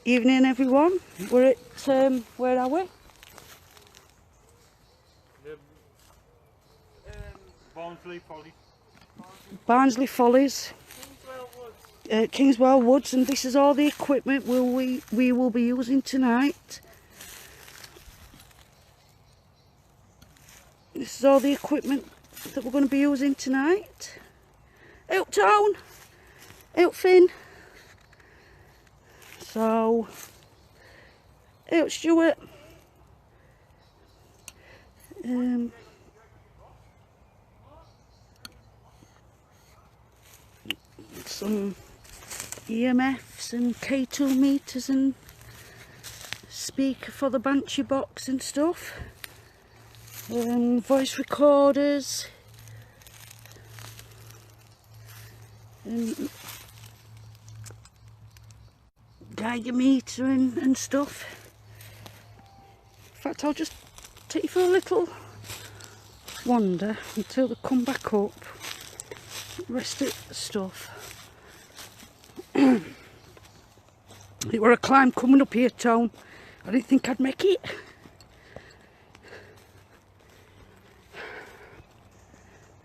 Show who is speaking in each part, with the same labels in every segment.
Speaker 1: Evening, everyone. We're at where are we?
Speaker 2: Barnsley Follies.
Speaker 1: Barnsley Follies, Kingswell Woods, and this is all the equipment we will be using tonight. This is all the equipment that we're going to be using tonight. Out Town, out Finn. So, out Stuart. Some EMFs and K2 meters and speaker for the Banshee box and stuff. Voice recorders. Geiger meter and stuff. In fact, I'll just take you for a little wander until they come back up. Rest of the stuff. It were a climb coming up here, Town. I didn't think I'd make it.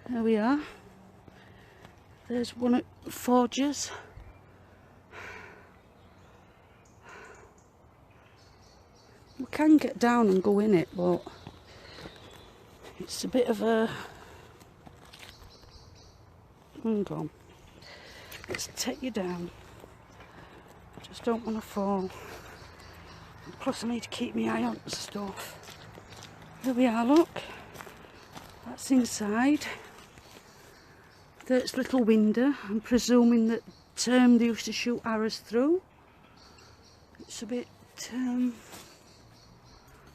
Speaker 1: There we are. There's one at Forges. We can get down and go in it, but it's a bit of a... Hang on. Let's take you down. I just don't want to fall. Plus I need to keep my eye on stuff. There we are, look. That's inside. There's a little window. I'm presuming that they used to shoot arrows through. It's a bit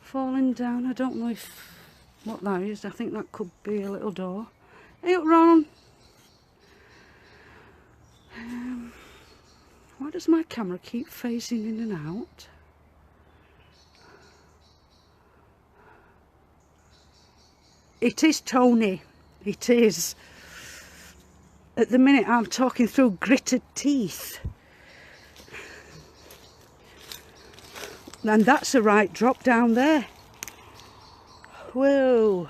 Speaker 1: falling down. I don't know what that is. I think that could be a little door. Hey up, Ron. Why does my camera keep phasing in and out? It is Tony. It is. At the minute I'm talking through gritted teeth. And that's a right drop down there. Whoa.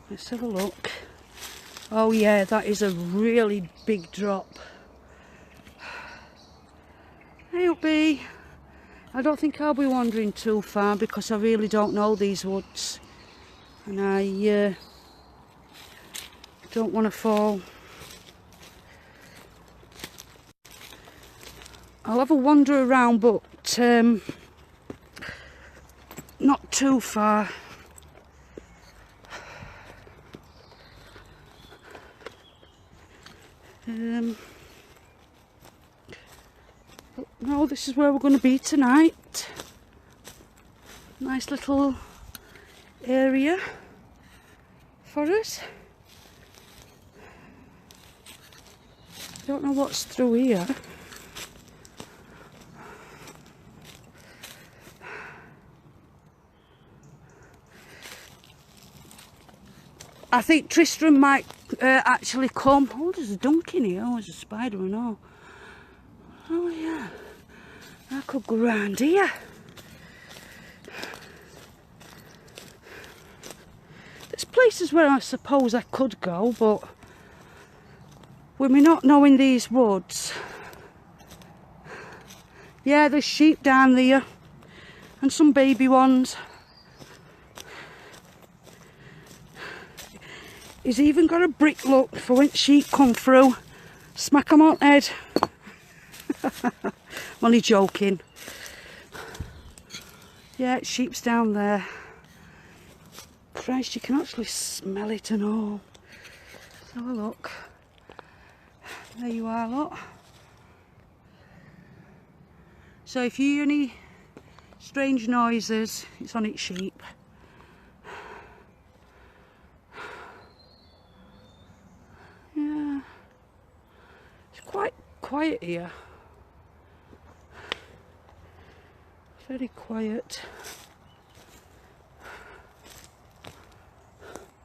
Speaker 1: Let's have a look. Oh yeah, that is a really big drop. Hey up, B. I don't think I'll be wandering too far because I really don't know these woods. And I don't want to fall. I'll have a wander around, but not too far. No, this is where we're going to be tonight. Nice little area for us. I don't know what's through here. I think Tristram might actually come. Oh, there's a dunk in here. Oh, there's a spider and all. Oh, yeah. I could go round here. There's places where I suppose I could go, but with me not knowing these woods. Yeah, there's sheep down there. And some baby ones. He's even got a brick look for when sheep come through. Smack 'em on the head. I'm only joking. Yeah, sheep's down there. Christ, you can actually smell it and all. Let's have a look. There you are, look. So if you hear any strange noises, it's on its sheep. Yeah. It's quite quiet here. Very quiet.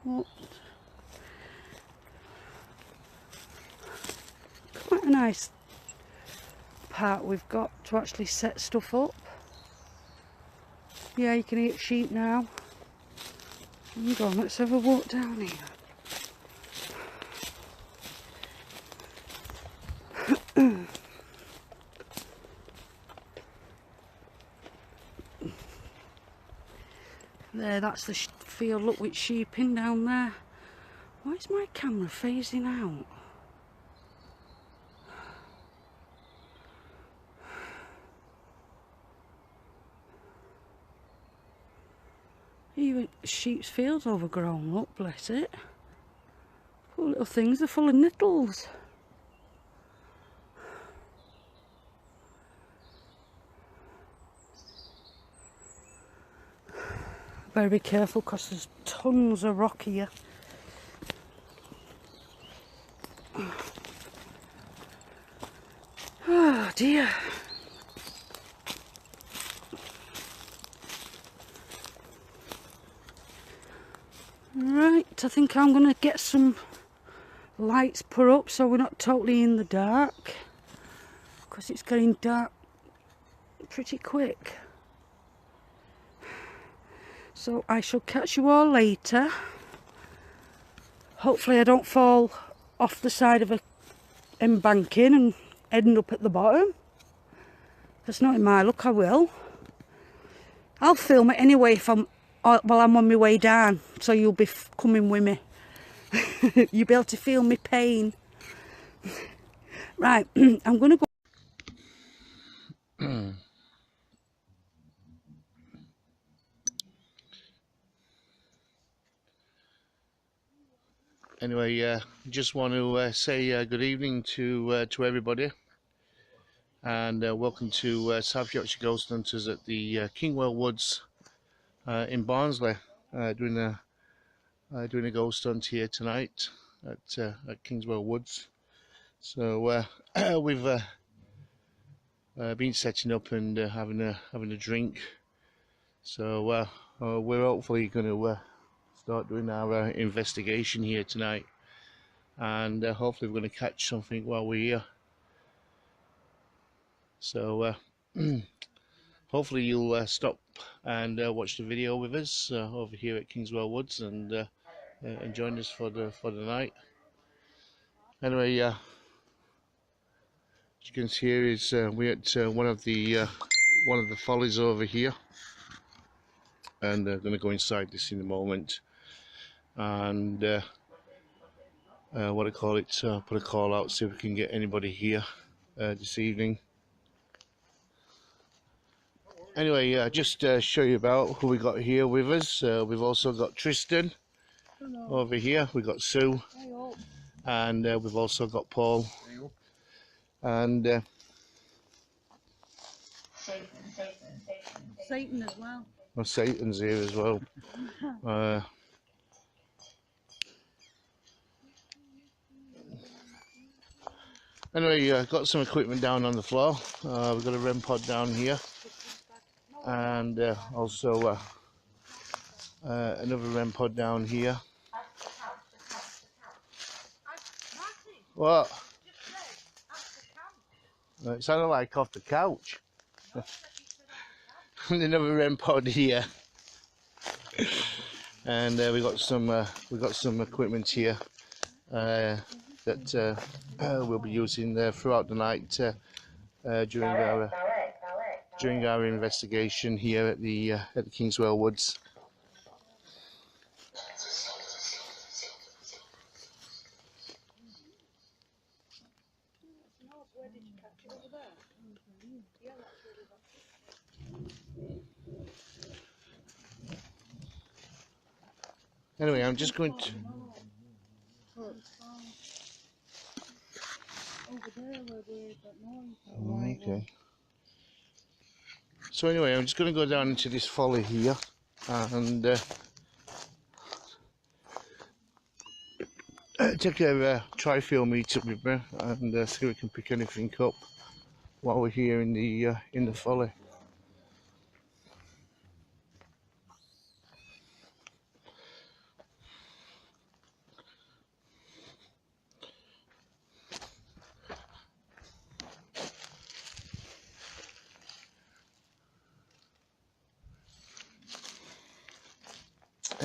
Speaker 1: What? Quite a nice part we've got to actually set stuff up. Yeah, you can eat sheep now. Hang on, let's have a walk down here. There, that's the field. Look, with sheep in down there. Why is my camera phasing out? Even sheep's field's overgrown, look, bless it. Poor little things, they're full of nettles. Better be careful because there's tons of rock here. Oh dear. Right, I think I'm going to get some lights put up so we're not totally in the dark, because it's getting dark pretty quick. So I shall catch you all later. Hopefully I don't fall off the side of a embanking and end up at the bottom. That's not in my luck, I will. I'll film it anyway if I'm while I'm on my way down, so you'll be coming with me. You'll be able to feel my pain. Right, I'm going to go.
Speaker 3: Anyway, just want to say good evening to everybody, and welcome to South Yorkshire Ghost Hunters at the Kingwell Woods in Barnsley. Doing a ghost hunt here tonight at Kingswell Woods. So we've been setting up and having a drink. So we're hopefully going to start doing our investigation here tonight, and hopefully we're going to catch something while we're here. So hopefully you'll stop and watch the video with us over here at Kingswell Woods, and join us for the night. Anyway, as you can see here is we're at one of the follies over here, and I'm going to go inside this in a moment, and what I call it, put a call out, see if we can get anybody here this evening. Anyway, just show you about who we got here with us. We've also got Tristan. Hello. Over here. We've got Sue. Hello. And we've also got Paul. Hello. And
Speaker 1: Satan as well.
Speaker 3: Well, Satan's here as well. Anyway, got some equipment down on the floor. We've got a REM pod down here, and also another REM pod down here. What? It sounded like off the couch. And another REM pod here, and we got some equipment here that we'll be using throughout the night during our investigation here at the Kingswell Woods. Anyway, I'm just going to. Okay. So anyway, I'm just going to go down into this folly here and take a tri-field meter with me, and see if we can pick anything up while we're here in the folly.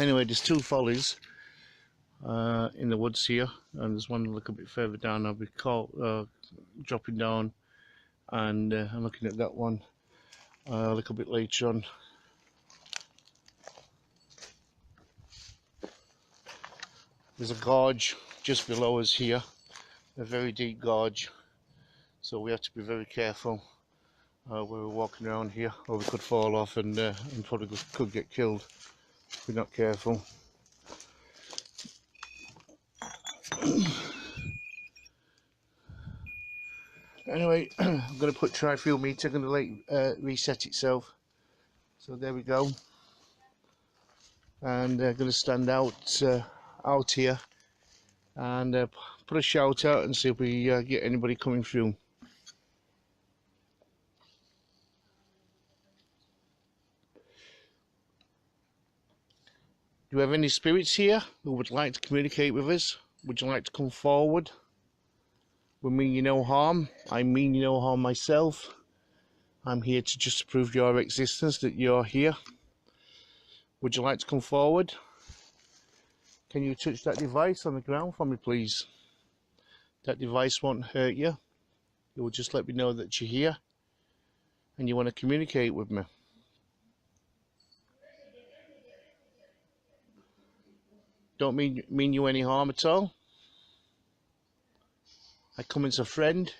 Speaker 3: Anyway, there's two follies in the woods here, and there's one a little bit further down. I'll be dropping down, and I'm looking at that one a little bit later on. There's a gorge just below us here, a very deep gorge, so we have to be very careful where we're walking around here, or we could fall off and probably could get killed if we're not careful. Anyway, I'm going to put tri-fuel meter, I'm going to let reset itself. So there we go. And I'm going to stand out here and put a shout out and see if we get anybody coming through. Do you have any spirits here who would like to communicate with us? Would you like to come forward? We mean you no harm. I mean you no harm myself. I'm here to just prove your existence, that you're here. Would you like to come forward? Can you touch that device on the ground for me, please? That device won't hurt you. It will just let me know that you're here and you want to communicate with me. Don't mean you any harm at all. I come as a friend.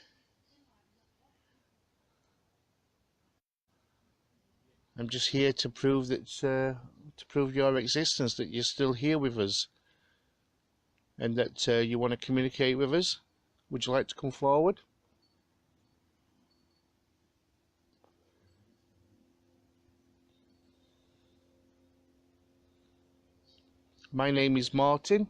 Speaker 3: I'm just here to prove that to prove your existence, that you're still here with us, and that you want to communicate with us. Would you like to come forward? My name is Martin.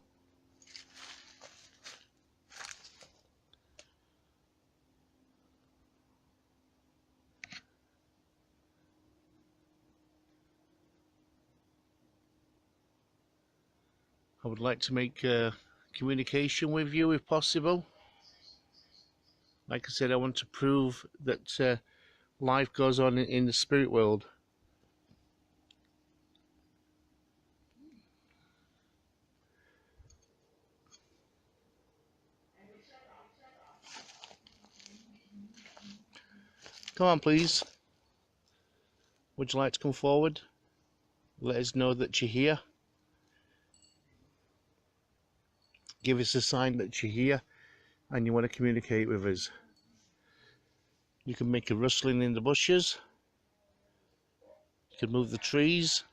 Speaker 3: I would like to make communication with you if possible. Like I said, I want to prove that life goes on in the spirit world. Come on, please. Would you like to come forward? Let us know that you're here. Give us a sign that you're here and you want to communicate with us. You can make a rustling in the bushes. You can move the trees.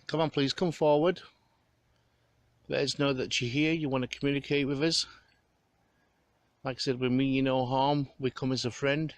Speaker 3: Come on, please, come forward. Let us know that you're here, you want to communicate with us. Like I said, we mean you no harm, we come as a friend.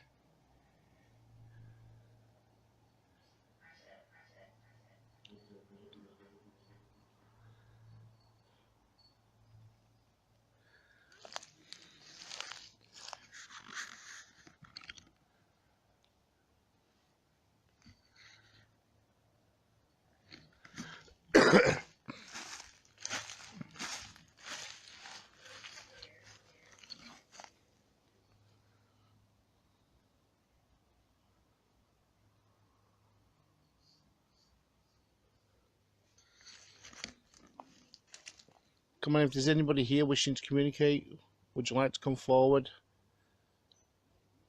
Speaker 3: Come on, if there's anybody here wishing to communicate, would you like to come forward?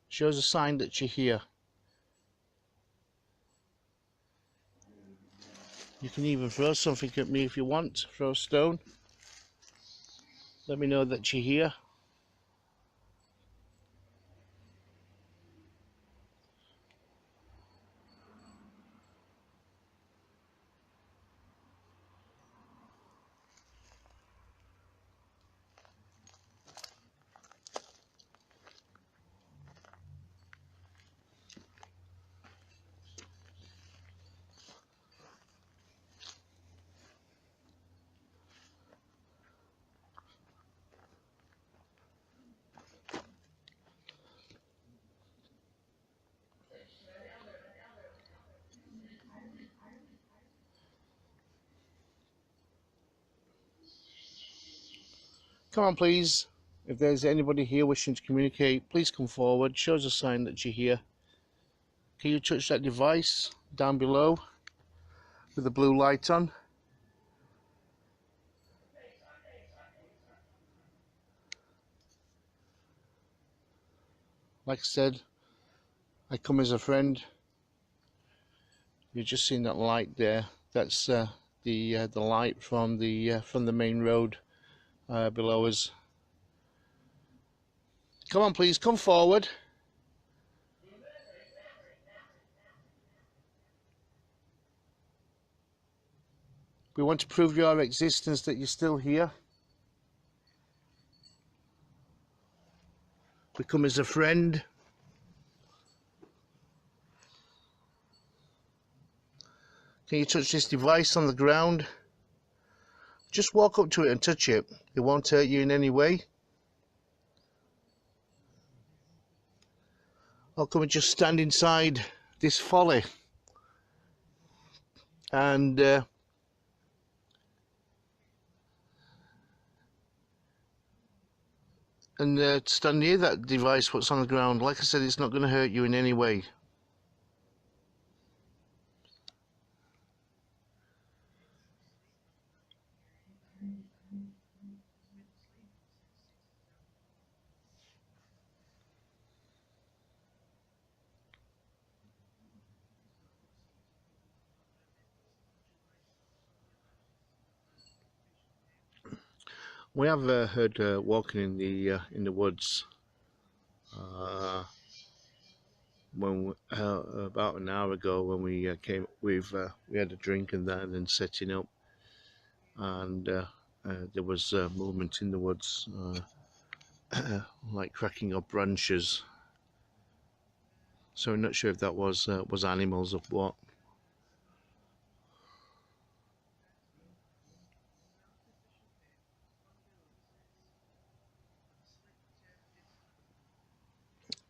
Speaker 3: Show us a sign that you're here. You can even throw something at me if you want. Throw a stone. Let me know that you're here. Come on, please. If there's anybody here wishing to communicate, please come forward. Show us a sign that you're here. Can you touch that device down below with the blue light on? Like I said, I come as a friend. You've just seen that light there. That's the light from the main road below us. Come on, please, come forward. We want to prove your existence, that you're still here. We come as a friend. Can you touch this device on the ground? Just walk up to it and touch it. It won't hurt you in any way. Or can we just stand inside this folly and stand near that device what's on the ground? Like I said, it's not going to hurt you in any way. We have heard walking in the woods when about an hour ago when we came. We had a drink and that, and setting up, and there was movement in the woods, like cracking up branches. So I'm not sure if that was animals or what.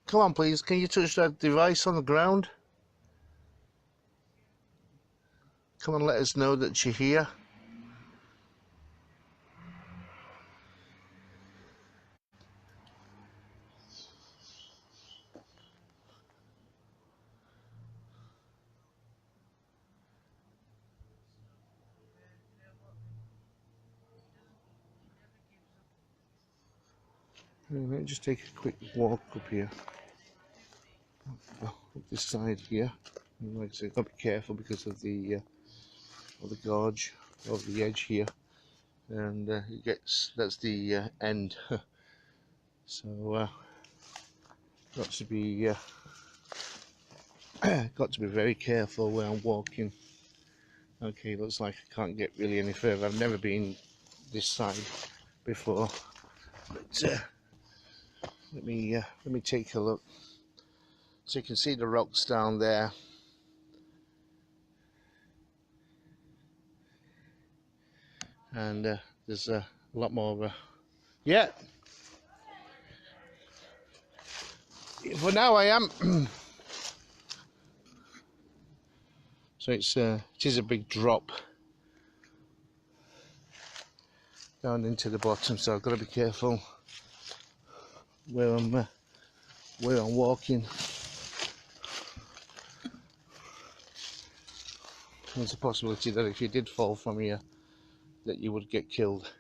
Speaker 3: Come on, please. Can you touch that device on the ground? Come and let us know that you're here. Let me just take a quick walk up here. Up this side here. And like I said, got to be careful because of the gorge of the edge here, and it gets, that's the end. So got to be got to be very careful when I'm walking. Okay, looks like I can't get really any further. I've never been this side before, but let me take a look. So you can see the rocks down there. And there's a lot more. Yeah. For now, I am. So it is a big drop down into the bottom. So I've got to be careful where I'm walking. There's a possibility that if you did fall from here, that you would get killed.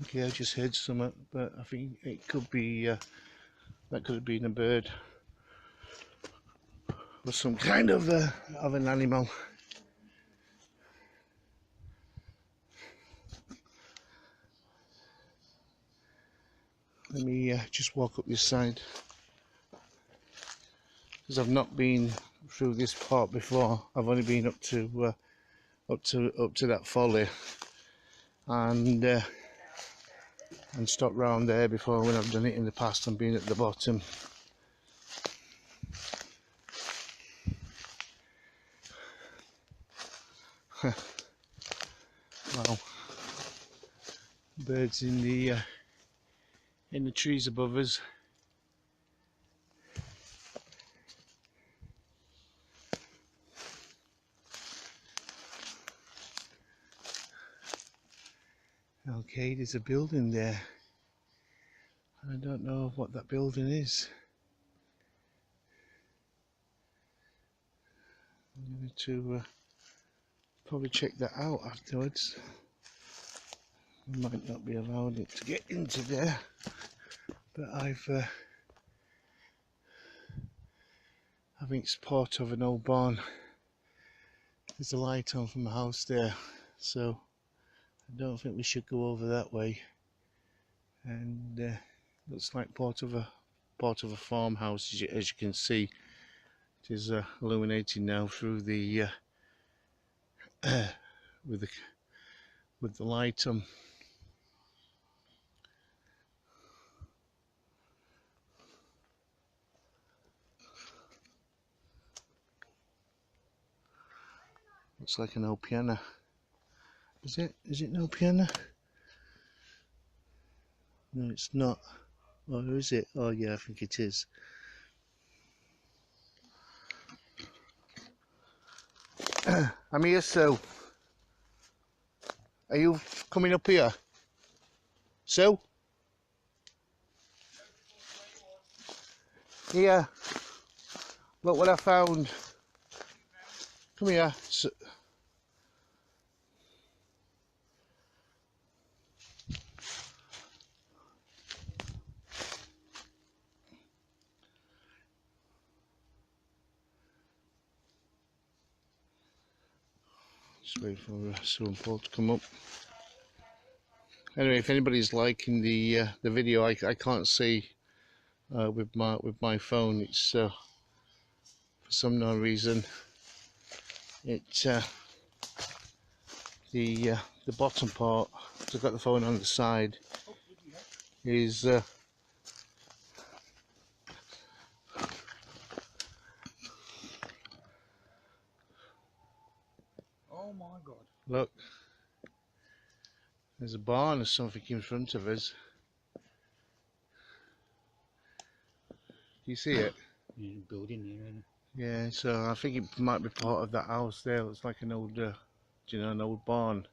Speaker 3: Okay, I just heard something, but I think it could be that could have been a bird or some kind of an animal. Let me just walk up this side, because I've not been through this part before. I've only been up to that folly, and and stop round there before when I've done it in the past and been at the bottom. Wow, birds in the trees above us. Okay, there's a building there. I don't know what that building is. I'm going to probably check that out afterwards. I might not be allowed it to get into there, but I think it's part of an old barn. There's a light on from the house there, so I don't think we should go over that way. And looks like part of a farmhouse, as you can see. It is illuminated now through the with the light on. Looks like an old piano. Is it? Is it an old piano? No, it's not. Or is it? Oh yeah, I think it is. I'm here, so are you coming up here? So? Here. Look what I found. Come here. So, just wait for someone to come up. Anyway, if anybody's liking the video, I can't see with my phone. It's for some no reason the bottom part, because I've got the phone on the side, is
Speaker 2: Oh my God.
Speaker 3: look, there's a barn or something in front of us. Do you see it?
Speaker 2: There's a building there, isn't
Speaker 3: Yeah, so I think it might be part of that house there. It's like an old, do you know, an old barn.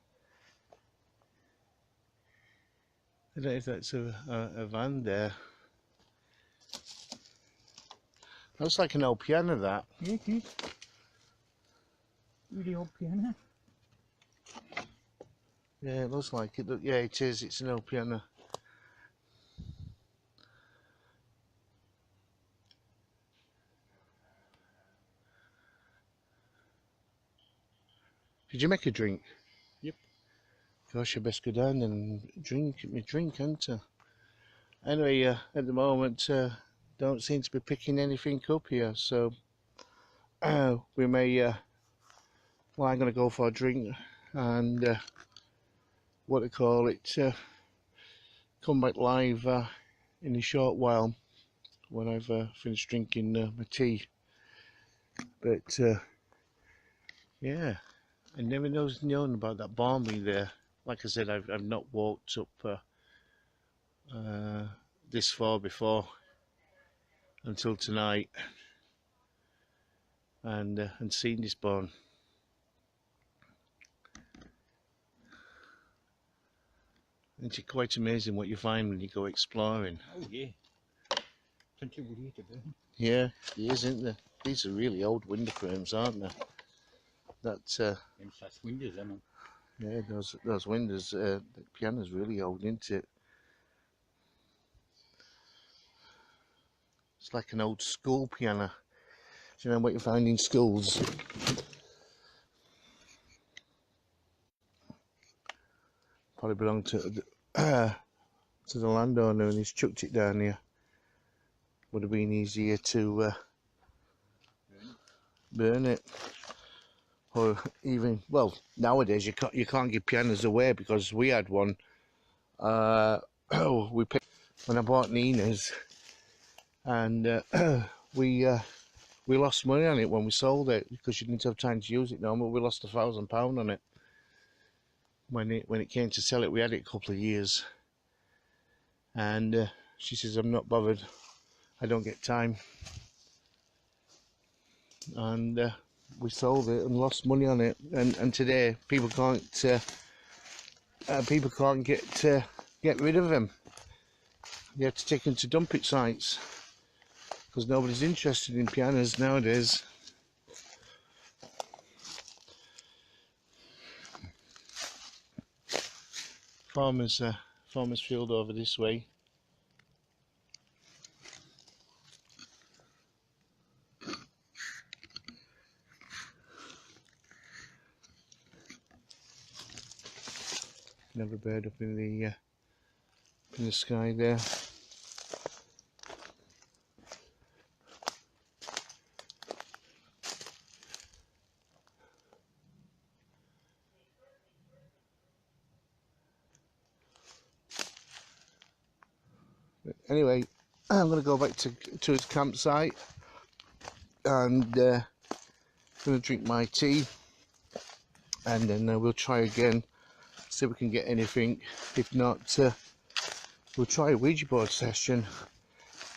Speaker 3: I don't know if that's a van there. Looks like an old piano, that.
Speaker 2: it? Yeah, it is. Really old piano.
Speaker 3: Yeah, it looks like it. Yeah, it is. It's an old piano. Did you make a drink?
Speaker 2: Yep.
Speaker 3: Gosh, I best go down and drink me drink, ain't I? Anyway, at the moment, don't seem to be picking anything up here, so we may. Well, I'm going to go for a drink and what they call it, come back live in a short while when I've finished drinking my tea. But yeah, I never known about that barn being there. Like I said, I've not walked up this far before until tonight, and seen this barn. It's quite amazing what you find when you go exploring.
Speaker 2: Oh yeah. Plenty of wood here to burn.
Speaker 3: Yeah, it is, isn't there? These are really old window frames, aren't they? That
Speaker 2: Them such windows, I know.
Speaker 3: yeah, those windows. The piano's really old, isn't it? It's like an old school piano. Do you know what you find in schools? Probably belonged to the landowner, and he's chucked it down here. Would have been easier to burn it, or even, well, nowadays you can't give pianos away, because we had one we picked when I bought Nina's, and we lost money on it when we sold it because you didn't have time to use it no more. We lost £1,000 on it when it came to sell it. We had it a couple of years, and she says, I'm not bothered, I don't get time. And we sold it and lost money on it, and today people can't get rid of them. You have to take them to dump it sites because nobody's interested in pianos nowadays. Farmers field over this way. Another bird up in the sky there. But anyway, I'm going to go back to his campsite, and going to drink my tea, and then we'll try again, see if we can get anything. If not, we'll try a Ouija board session,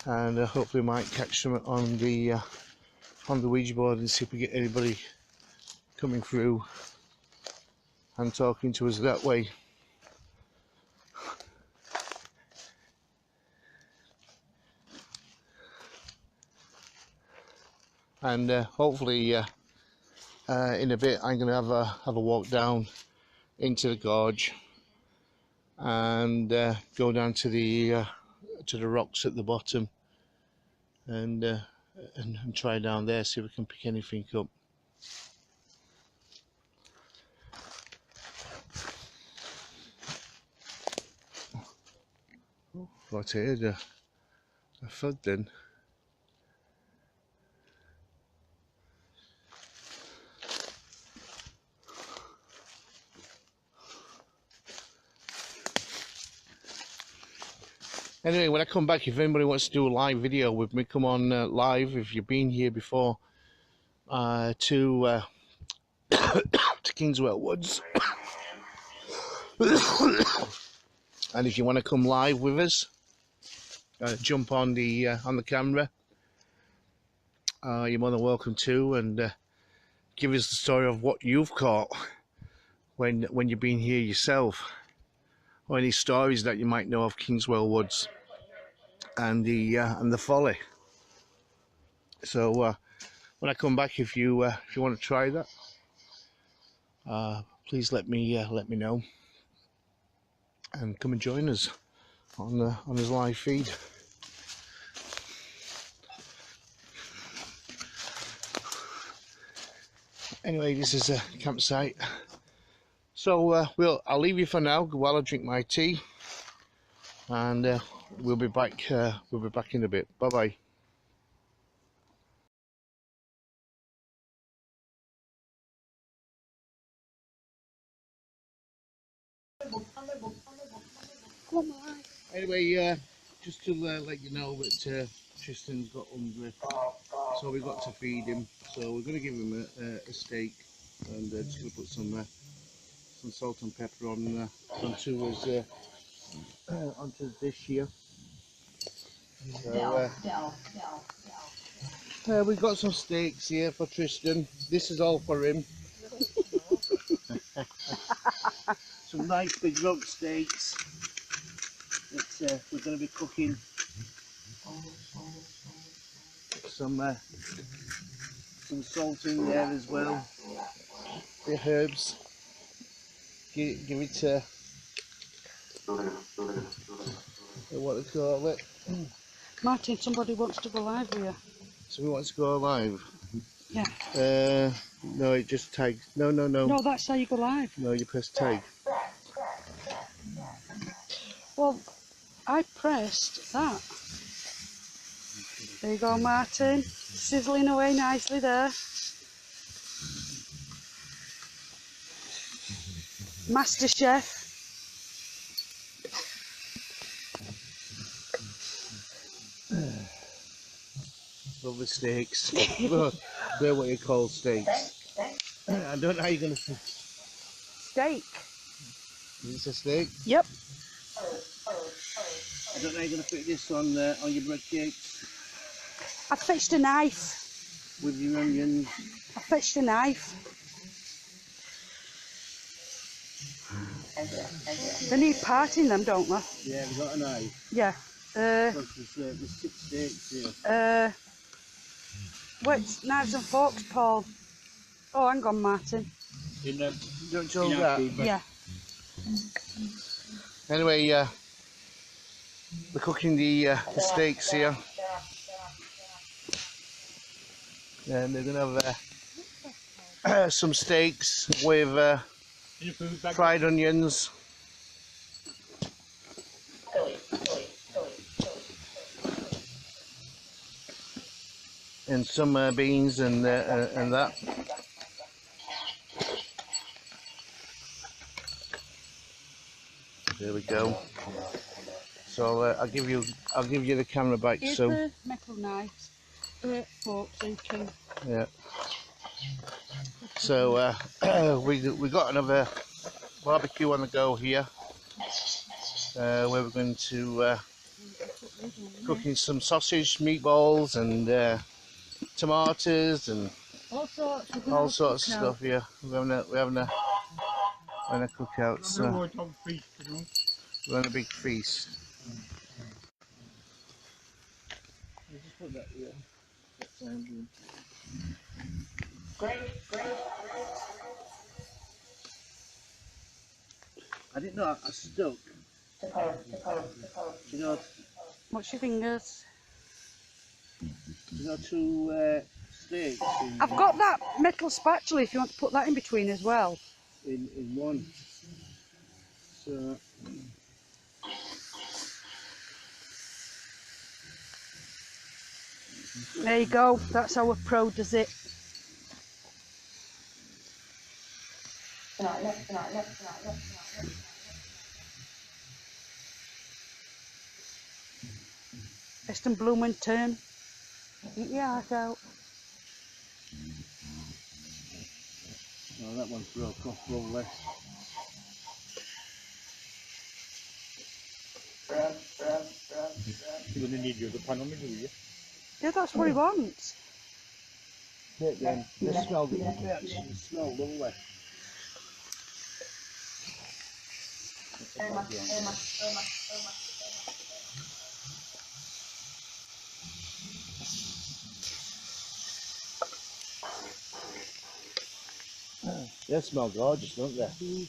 Speaker 3: and hopefully might catch some on the Ouija board and see if we get anybody coming through and talking to us that way. And hopefully in a bit I'm going to have a walk down into the gorge and go down to the rocks at the bottom and try down there, see if we can pick anything up. Oh, what I heard a thud then. Anyway, when I come back, if anybody wants to do a live video with me, come on live if you've been here before to Kingswell Woods. And if you want to come live with us, jump on the camera. You're more than welcome to, and give us the story of what you've caught when you've been here yourself, or any stories that you might know of Kingswell Woods and the folly. So when I come back, if you want to try that, please let me know, and come and join us on his live feed. Anyway, this is a campsite, so I'll leave you for now while I drink my tea, and we'll be back in a bit. Bye bye. Anyway, just to let you know that Tristan's got hungry, so we've got to feed him. So we're going to give him a steak, and just going to put some salt and pepper onto his dish here. So we've got some steaks here for Tristan. This is all for him. Some nice big rump steaks that we're going to be cooking. Some salt in there as well. The herbs. Give it what they call it.
Speaker 1: Martin, somebody wants to go live with you.
Speaker 3: Somebody wants to go live?
Speaker 1: Yeah.
Speaker 3: No, it just tags. No.
Speaker 1: No, that's how you go live.
Speaker 3: No, you press tag.
Speaker 1: Well, I pressed that. There you go, Martin. Sizzling away nicely there. Master Chef.
Speaker 3: Lovely steaks. Look, they're what you call steaks. I don't know how you're going to...
Speaker 1: Steak.
Speaker 3: Is this a steak?
Speaker 1: Yep.
Speaker 3: I don't know how you're going to put this on your bread cakes.
Speaker 1: I fetched a knife.
Speaker 3: With your onions.
Speaker 1: I fetched a knife. They need parting them, don't they?
Speaker 3: Yeah, we've got a knife.
Speaker 1: Yeah.
Speaker 3: There's 6 steaks here.
Speaker 1: Wait, knives and forks, Paul. Oh, hang on, Martin.
Speaker 2: In the,
Speaker 3: Don't you know that?
Speaker 1: Yeah.
Speaker 3: Anyway, we're cooking the steaks here. And they're going to have some steaks with fried onions. And some beans and that. There we go. So I'll give you the camera back.
Speaker 1: Here's
Speaker 3: So
Speaker 1: the metal knives, forks, and two.
Speaker 3: yeah. So we got another barbecue on the go here. Where we're going to cooking some sausage, meatballs, and tomatoes and all sorts of stuff here. We're having a cookout. So we're on a big feast. Just put that here. That sounds good. I didn't know I stuck. You know,
Speaker 1: Watch your fingers.
Speaker 3: you know, 2 steaks
Speaker 1: I've got that metal spatula if you want to put that in between as well.
Speaker 3: in one. So
Speaker 1: There you go. That's how a pro does it. Best and blooming turn. Eat your heart out.
Speaker 3: no, that one's broke off lovely.
Speaker 2: you're going to need the other pan on me, do you?
Speaker 1: Yeah, that's what he wants.
Speaker 3: Look then, they smell good. They actually smell lovely. They smell gorgeous, don't they?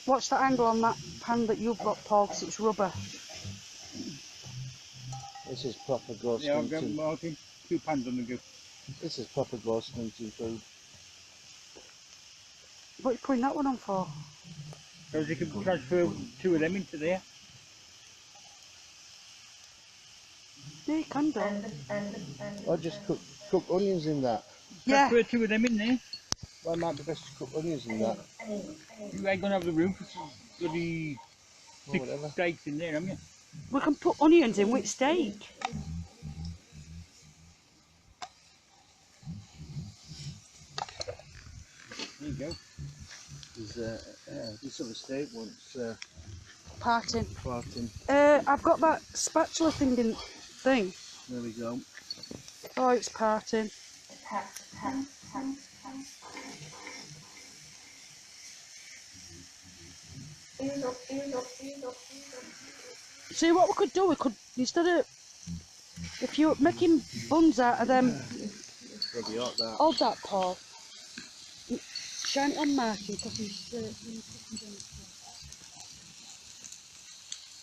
Speaker 1: Watch that angle on that pan that you've got, Paul, because it's rubber.
Speaker 3: This is proper ghost
Speaker 2: Yeah,
Speaker 3: hunting.
Speaker 2: I'll get 2 pans on the go.
Speaker 3: This is proper ghost hunting food.
Speaker 1: What are you putting that one on for?
Speaker 2: So you can transfer 2 of them into there.
Speaker 1: Yeah, you can do.
Speaker 3: Or just cook onions in that.
Speaker 1: Yeah.
Speaker 2: Transfer 2 of them in there.
Speaker 3: Well, it might be best to cook onions in that.
Speaker 2: You ain't going to have the room for some bloody
Speaker 3: Or
Speaker 2: 6
Speaker 3: whatever.
Speaker 2: steaks in there, haven't you?
Speaker 1: We can put onions in with steak.
Speaker 2: There you go.
Speaker 3: This other steak wants
Speaker 1: Parting.
Speaker 3: farting.
Speaker 1: I've got that spatula thing.
Speaker 3: There we go.
Speaker 1: Oh, it's parting. See what we could do? We could, instead of, if you're making buns out of them,
Speaker 3: Probably hot that.
Speaker 1: hold that, Paul. Shine it on Martin because he's cooking dinner.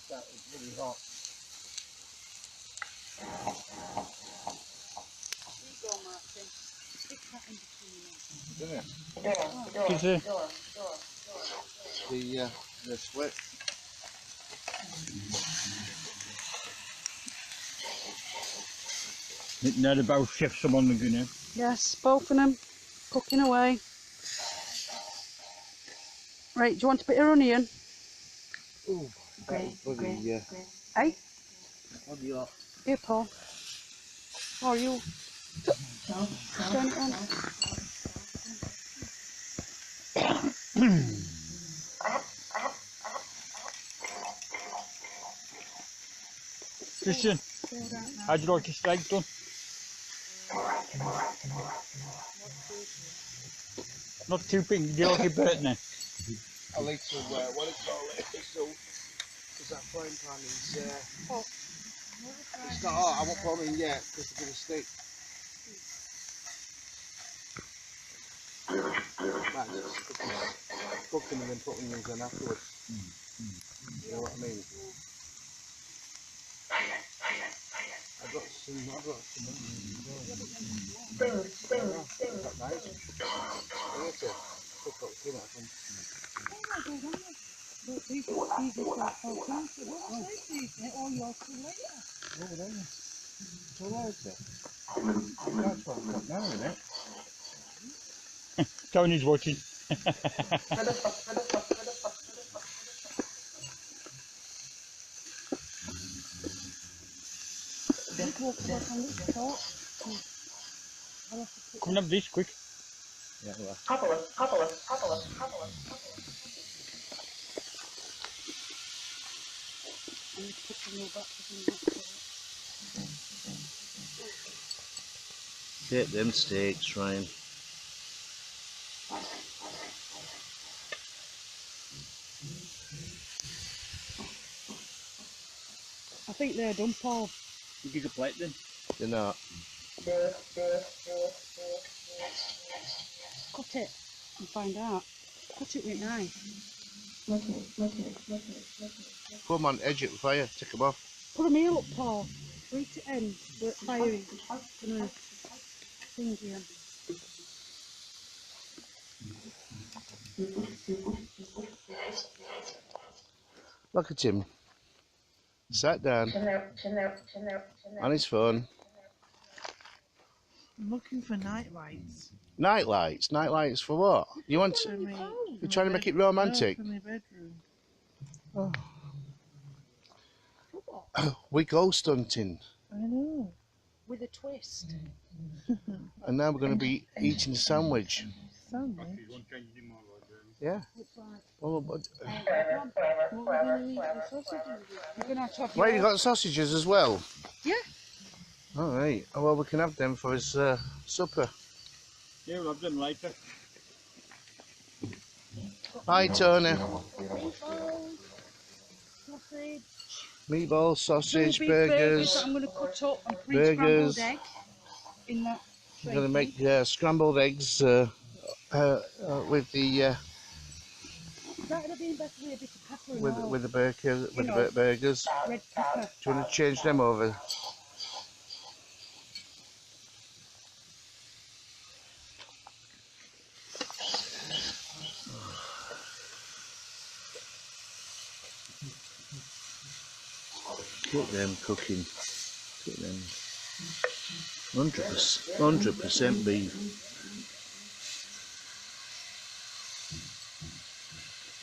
Speaker 3: That is really hot.
Speaker 1: Here you go, Martin. Stick that in between them.
Speaker 3: The split.
Speaker 2: Now the both chefs are on the go now.
Speaker 1: Yes, both of them cooking away. Right, do you want a bit of onion?
Speaker 3: Ooh, that is bloody,
Speaker 1: Hey,
Speaker 2: What do you got?
Speaker 1: here, Paul. How are you? Turn it on.
Speaker 2: Christian, how'd you like your steak done? Not too big, do you like it burnt then?
Speaker 3: A little, what do you call it? Because that frying pan is, it's not hot. I won't put it in yet because it's going to stick. Man, just cook them and then put onions in afterwards. You know what I mean? I've got some onions as well. Is that nice? I need to cook up too much. Oh, there you go. All right, sir. That's what I'm now, isn't it?
Speaker 2: Tony's watching. Come and have this quick.
Speaker 3: Yeah, well. Get them steaks, Ryan.
Speaker 1: I think they're done, Paul.
Speaker 2: You get a plate then.
Speaker 3: They're not.
Speaker 1: Cut it and find out. Cut it with a knife.
Speaker 3: Put them on edge of the fire, take them off.
Speaker 1: Put a meal up, Paul. Reach it in, but firing. Gonna sing you.
Speaker 3: Look at him. Sat down on his phone.
Speaker 4: I'm looking for night lights.
Speaker 3: Night lights? Night lights for what? You want to, you're trying to make it romantic?
Speaker 4: For my bedroom.
Speaker 3: Oh. We ghost hunting.
Speaker 4: I know.
Speaker 1: With a twist.
Speaker 3: And now we're going to be eating a sandwich.
Speaker 4: Sandwich.
Speaker 3: Yeah. Well, but,
Speaker 1: What are we going to eat the sausages? You're going to have to have
Speaker 3: well,
Speaker 1: your
Speaker 3: you got sausages as well?
Speaker 1: Yeah.
Speaker 3: All right. Oh, well, we can have them for his supper.
Speaker 2: Yeah, we'll have them later.
Speaker 3: Hi, Tony.
Speaker 1: meatballs, sausage,
Speaker 3: Meatballs, sausage,
Speaker 1: two beef burgers that
Speaker 3: burgers.
Speaker 1: I'm going to cut up and pre-scrambled
Speaker 3: Burgers.
Speaker 1: egg in that
Speaker 3: I'm
Speaker 1: tray.
Speaker 3: going to make scrambled eggs with the
Speaker 1: That would have been better with a bit of pepper and all.
Speaker 3: with the burgers. With
Speaker 1: know.
Speaker 3: the burgers.
Speaker 1: Red pepper.
Speaker 3: Do you want to change them over? Look at them cooking. Look at them. 100% beef.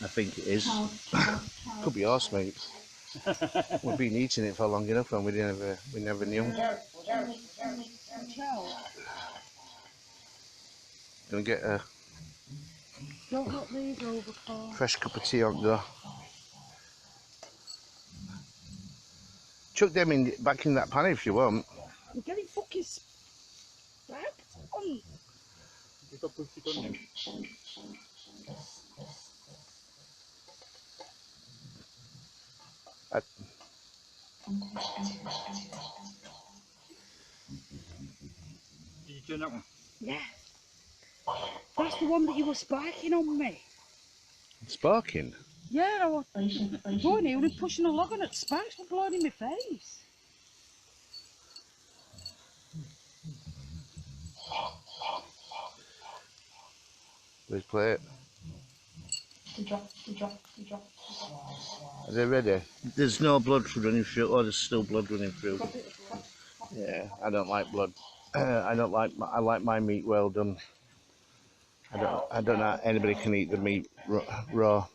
Speaker 3: I think it is. Could be horse meat. We've been eating it for long enough and we never knew. Gonna get a
Speaker 1: Don't knock these over, Paul.
Speaker 3: fresh cup of tea on go. Chuck them in back in that pan if you want.
Speaker 1: I'm getting fucking spanked on.
Speaker 2: You got push it on them. Did you turn that one?
Speaker 1: Yeah. That's the one that you were spiking on me.
Speaker 3: Sparking.
Speaker 1: Yeah, I was going here and pushing a log on it. Spikes were blowing in my face.
Speaker 3: Where's plate? Are they ready? There's no blood running through. Oh, there's still blood running through. Yeah, I don't like blood. I like my meat well done. I don't know anybody can eat the meat raw.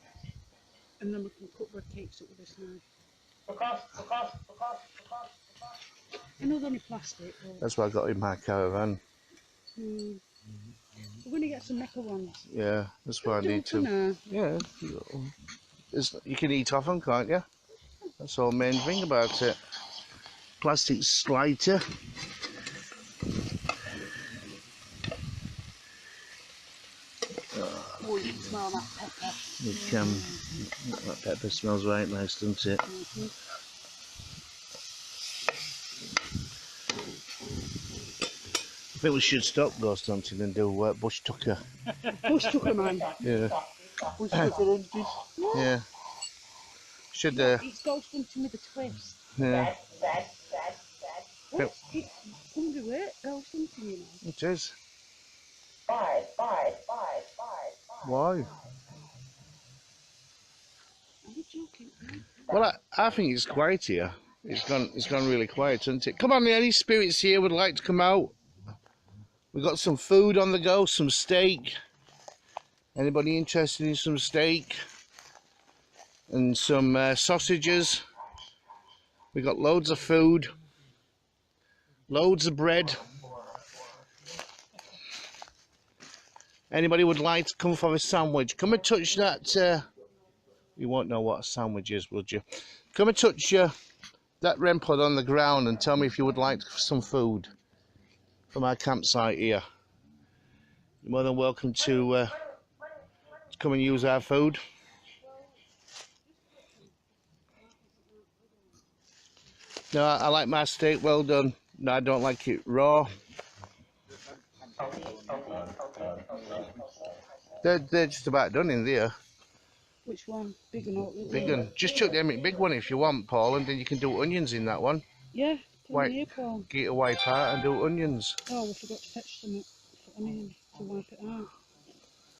Speaker 1: And then we can cut red cakes up with this knife. I know they're only plastic, but
Speaker 3: That's what I got in my caravan.
Speaker 1: we're going to get some metal ones.
Speaker 3: Yeah, that's what I
Speaker 1: Do
Speaker 3: need
Speaker 1: for
Speaker 3: to.
Speaker 1: now.
Speaker 3: Yeah, you can eat off them, can't you? That's the main thing about it. Plastic's lighter.
Speaker 1: Oh, you can smell that pepper.
Speaker 3: That pepper smells right nice, doesn't it? I think we should stop ghost hunting and do bush tucker.
Speaker 1: Bush tucker, man.
Speaker 3: Yeah.
Speaker 2: Bush tucker hunting.
Speaker 3: Yeah. Should
Speaker 1: It's ghost hunting with a twist.
Speaker 3: yeah.
Speaker 1: What's it? Hungry weight ghost hunting, you know.
Speaker 3: It is. Why?
Speaker 1: Are you joking?
Speaker 3: Well, I think it's quiet here. It's gone really quiet, hasn't it? Come on, any spirits here would like to come out? We've got some food on the go, some steak. Anybody interested in some steak? And some sausages. We got loads of food. Loads of bread. Anybody would like to come for a sandwich? Come and touch that. You won't know what a sandwich is, would you? Come and touch that REM pod on the ground and tell me if you would like some food from our campsite here. You're more than welcome to come and use our food. No, I like my steak well done. No, I don't like it raw. They're just about done in there.
Speaker 1: Which one? Big one or little?
Speaker 3: Big one. Just chuck them in big one if you want, Paul, and then you can do onions in that one.
Speaker 1: Yeah,
Speaker 3: White.
Speaker 1: here, Paul.
Speaker 3: Get it a wipe out and do onions.
Speaker 1: Oh, we forgot to fetch some onion to wipe it out.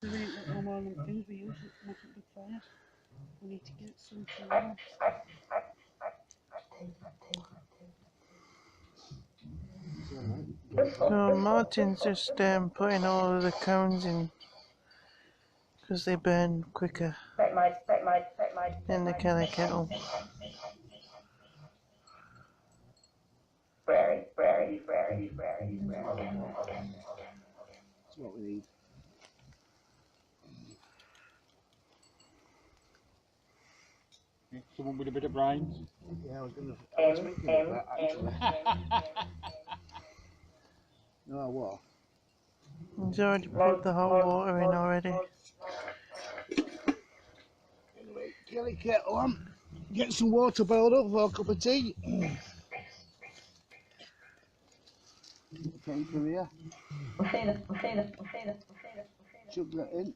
Speaker 1: We ain't got no more than things we use to make a big fire. We need to get some for else.
Speaker 4: So Martin's just putting all of the cones in because they burn quicker in the Kelly kettle.
Speaker 3: That's what we need.
Speaker 2: Someone with a bit of brains.
Speaker 3: Yeah, I was thinking of that actually. No, what?
Speaker 4: He's already put the hot water in already.
Speaker 3: Anyway, Kelly kettle on. Get some water boiled up for a cup of tea. Came from here. Chug that in.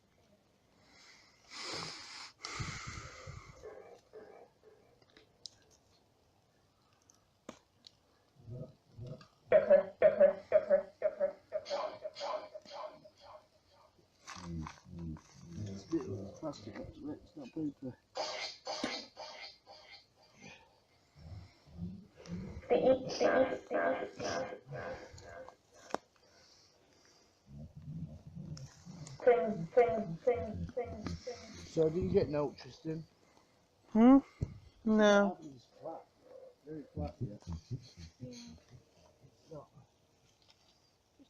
Speaker 3: It's a bit of plastic, actually. It's not paper. So did you get no, Tristan?
Speaker 4: No.
Speaker 3: It's flat. Very flat, yeah.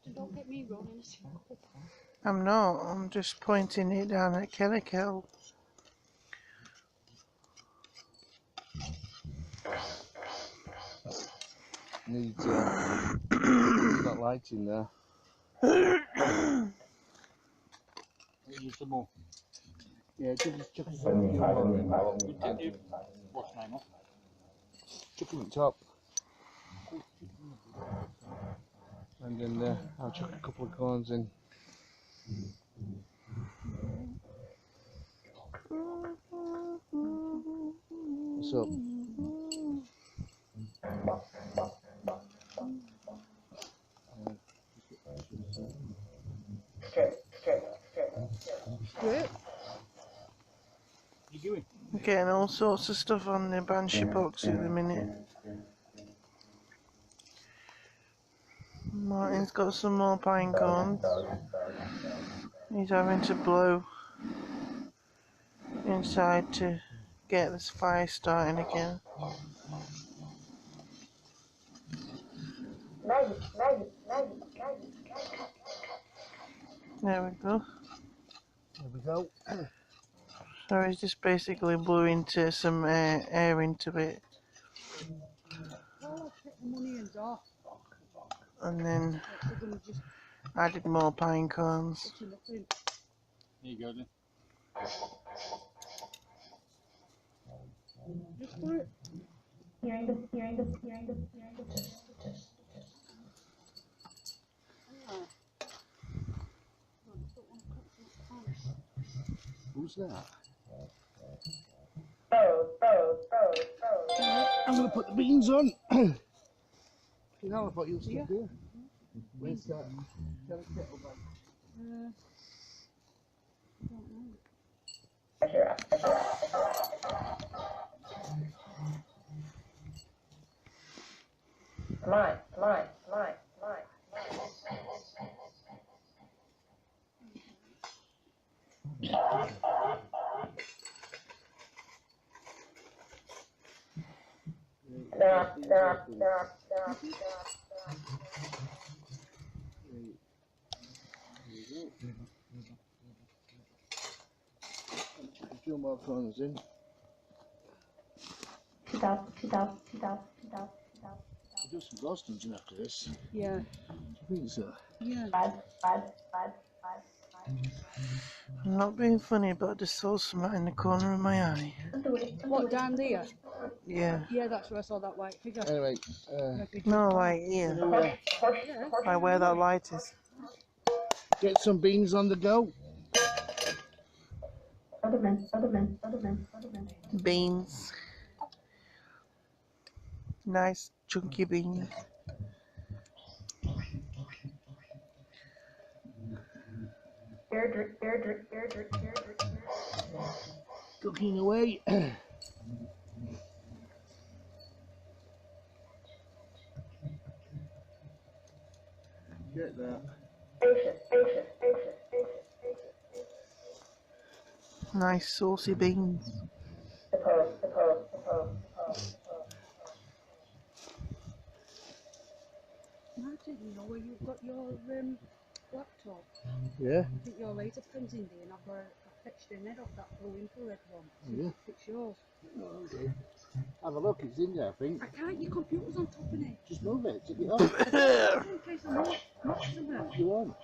Speaker 1: Just don't get me wrong in a circle.
Speaker 4: I'm not. I'm just pointing it down at Kelly kettle.
Speaker 3: Needs not light in there.
Speaker 2: Need some more.
Speaker 3: Yeah, just chuck a few more in.
Speaker 2: What's name off?
Speaker 3: Chuck them at top. And then I'll chuck a couple of corns in. What's up?
Speaker 1: Great.
Speaker 2: You doing?
Speaker 4: I'm getting all sorts of stuff on the Banshee box at the minute. Martin's got some more pine cones. He's having to blow inside to get this fire starting again. There we go.
Speaker 3: There we go.
Speaker 4: So he's just basically blew into some air into it,
Speaker 1: Well, I'll take the money and off.
Speaker 4: and then
Speaker 1: We're going to just
Speaker 4: added more pine cones.
Speaker 1: put enough in.
Speaker 2: There you go then.
Speaker 1: Just put it.
Speaker 3: Who's that?
Speaker 1: I'm
Speaker 3: going to put the beans on. You know, I thought you were stuck here. Where's that? Get a kettle back.
Speaker 1: Don't know.
Speaker 3: A few more corners in.
Speaker 5: Two thousand.
Speaker 3: We'll do some roasting after this.
Speaker 1: Yeah.
Speaker 3: I think so.
Speaker 1: Yeah.
Speaker 4: I'm not being funny, but I just saw something in the corner of my eye.
Speaker 1: What, down there?
Speaker 4: Yeah.
Speaker 1: Yeah, that's where I saw that white figure.
Speaker 3: Anyway,
Speaker 4: No, like here.
Speaker 1: Yeah.
Speaker 4: Like where that light is.
Speaker 3: get some beans on the go.
Speaker 4: Beans. Nice chunky beans.
Speaker 3: Cooking away. Get that.
Speaker 4: Nice saucy beans.
Speaker 1: Martin, you know where you've got your laptop?
Speaker 3: Yeah.
Speaker 1: I think your laser prin's in there, and I've fetched the net off that blue infrared one. See
Speaker 3: Yeah.
Speaker 1: if it's yours.
Speaker 3: Oh, okay. Have a look, it's in there, I think.
Speaker 1: I can't, your computer's on top of it.
Speaker 3: Just move it, take it off.
Speaker 1: Just in case I'm not somewhere.
Speaker 3: You want?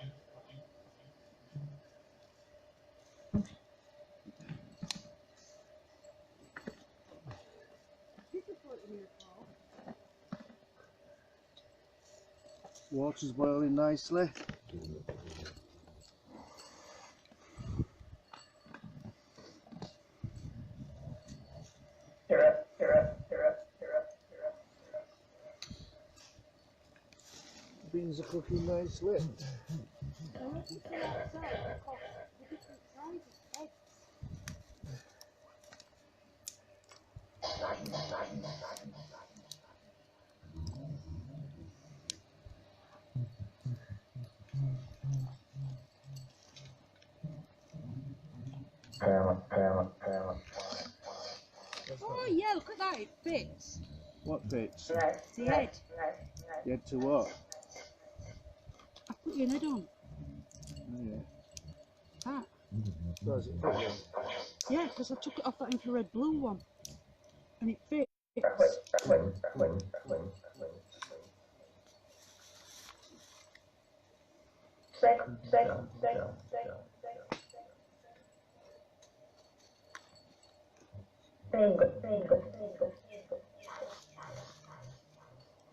Speaker 1: You can put it in your car.
Speaker 3: Water's boiling nicely. Beans are cooking nicely.
Speaker 1: So let's just see outside, because the different sizes of eggs. Oh yeah, look at that, it fits.
Speaker 3: What fits?
Speaker 1: The head.
Speaker 3: You had to what?
Speaker 1: I put your head on.
Speaker 3: Oh, yeah.
Speaker 1: That.
Speaker 3: Does it fit then?
Speaker 1: Yeah, because I took it off that infrared blue one. And it fits.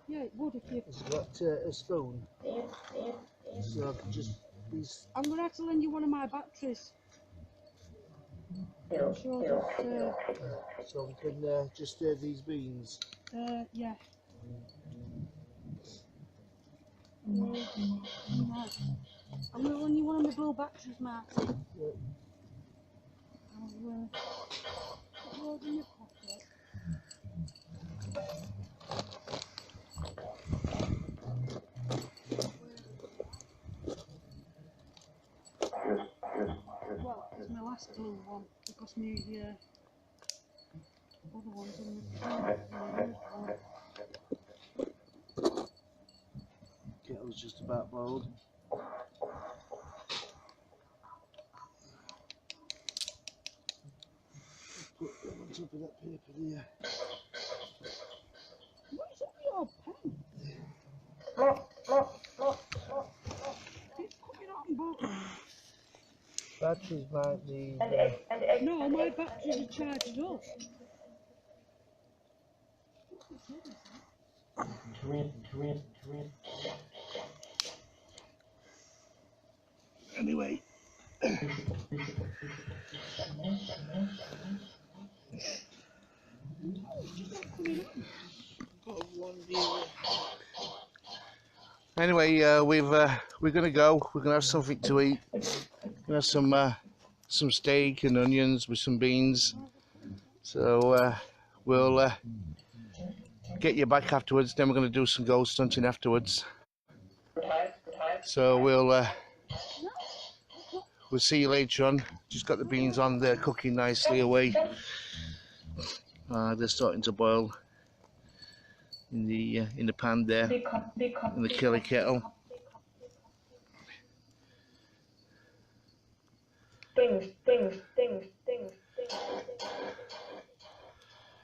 Speaker 1: Yeah, it would if you...
Speaker 3: Has it got a spoon? So I can just be...
Speaker 1: I'm going to have to lend you one of my batteries. I'm sure that...
Speaker 3: So we can just stir these beans.
Speaker 1: Yeah. Right. I'm going to lend you one of my blue batteries, Martin.
Speaker 3: Yeah.
Speaker 1: I'll put yours in your pocket. Well, it's my last blue one because me other ones in the used one.
Speaker 3: Kettle's just about boiled. Put them on top of that paper there.
Speaker 1: What is up with your pen? It's coming on button.
Speaker 3: Batteries might need.
Speaker 1: No, my batteries are charged up.
Speaker 3: Anyway. Anyway, we're gonna go. We're gonna have something to eat. We're gonna have some steak and onions with some beans. So we'll get you back afterwards. Then we're gonna do some ghost hunting afterwards. So we'll see you later on. Just got the beans on there, cooking nicely away. They're starting to boil in the pan there, in the killer kettle.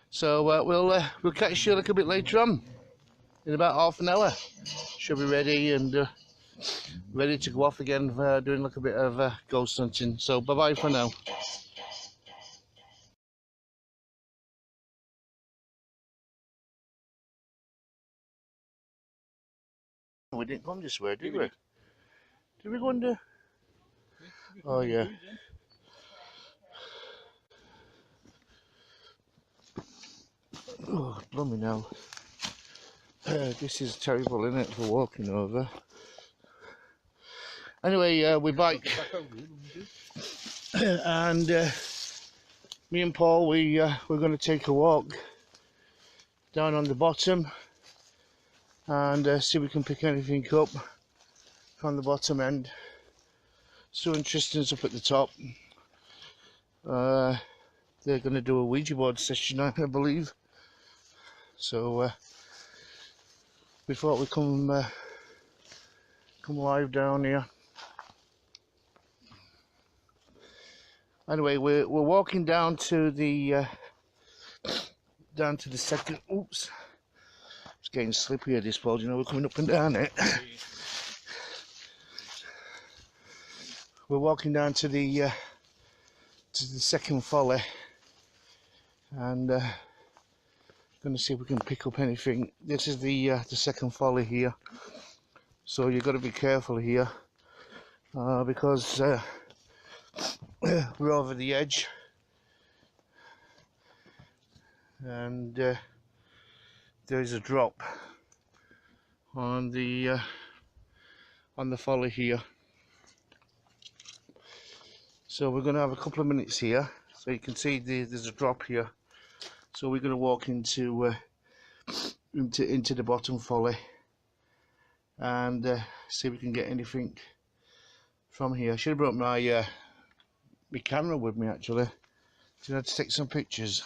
Speaker 3: So we'll catch you a little bit later on, in about half an hour. Should be ready and ready to go off again, doing a little bit of ghost hunting. So bye bye for now. We didn't come this way, did we? Did we go under? Oh yeah. Oh, blimey now. This is terrible, isn't it, for walking over? Anyway, we're back. And me and Paul, we're going to take a walk down on the bottom and see if we can pick anything up from the bottom end. Sue and Tristan's up at the top. They're going to do a Ouija board session, I believe. So we thought we'd come live down here. Anyway, we're walking down to the second. Oops, it's getting slippery at this point. You know, we're coming up and down it. We're walking down to the second folly, and going to see if we can pick up anything. This is the second folly here, so you've got to be careful here because we're over the edge, and there is a drop on the folly here. So we're going to have a couple of minutes here, so you can see there's a drop here. So we're going to walk into the bottom folly and see if we can get anything from here. I should have brought my camera with me actually. Did I have to take some pictures?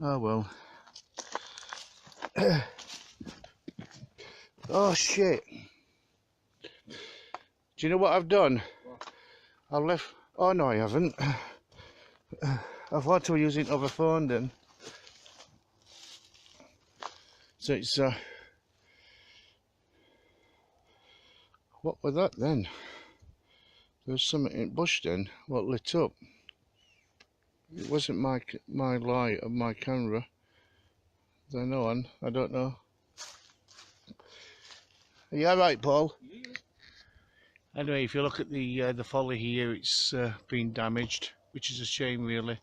Speaker 3: Oh well. Oh shit. Do you know what I've done? I've left. Oh no, I haven't. I thought I was using other phone then. So it's what was that then? There was something in the bush then. What lit up? It wasn't my light of my camera. Is there no one? I don't know. Are you alright, Paul? Yeah. Anyway, if you look at the folly here, it's been damaged, which is a shame really.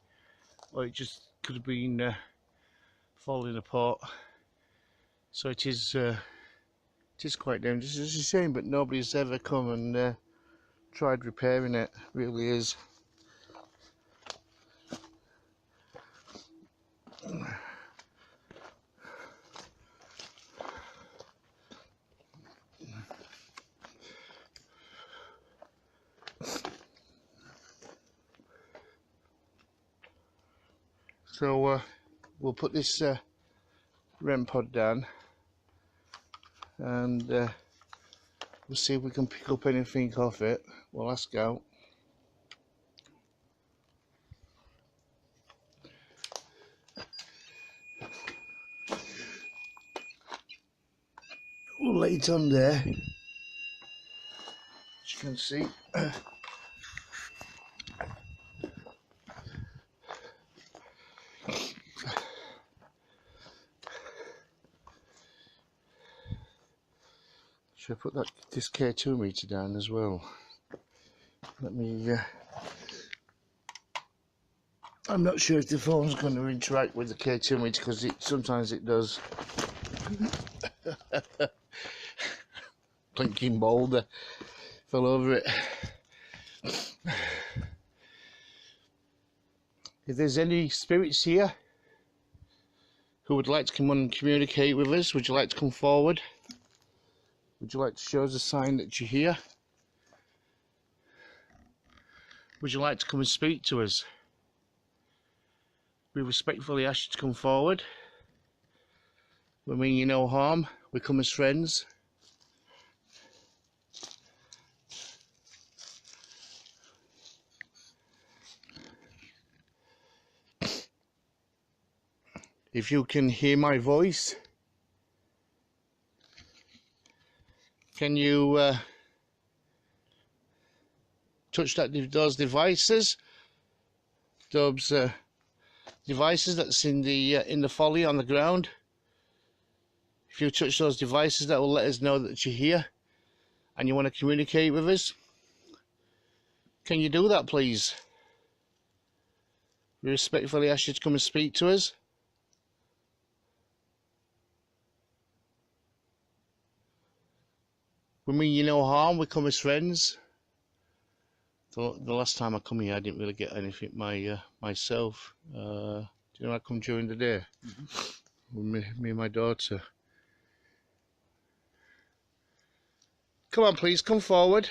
Speaker 3: Or it just could have been falling apart. So it is quite dangerous. It's a shame, but nobody's ever come and tried repairing it. It really is. So we'll put this REM pod down, and we'll see if we can pick up anything off it. We'll ask out. We'll lay it on there, as you can see. Should I put this K2 meter down as well? Let me. I'm not sure if the phone's going to interact with the K2 meter, because sometimes it does. Blinking boulder fell over it. If there's any spirits here who would like to come on and communicate with us, would you like to come forward? Would you like to show us a sign that you're here? Would you like to come and speak to us? We respectfully ask you to come forward. We mean you no harm. We come as friends. If you can hear my voice, can you touch those devices? Those devices that's in the folly on the ground. If you touch those devices, that will let us know that you're here and you want to communicate with us. Can you do that, please? We respectfully ask you to come and speak to us. We mean you no harm. We come as friends. The last time I come here, I didn't really get anything myself. Do you know, I come during the day with me and my daughter. Come on, please, come forward.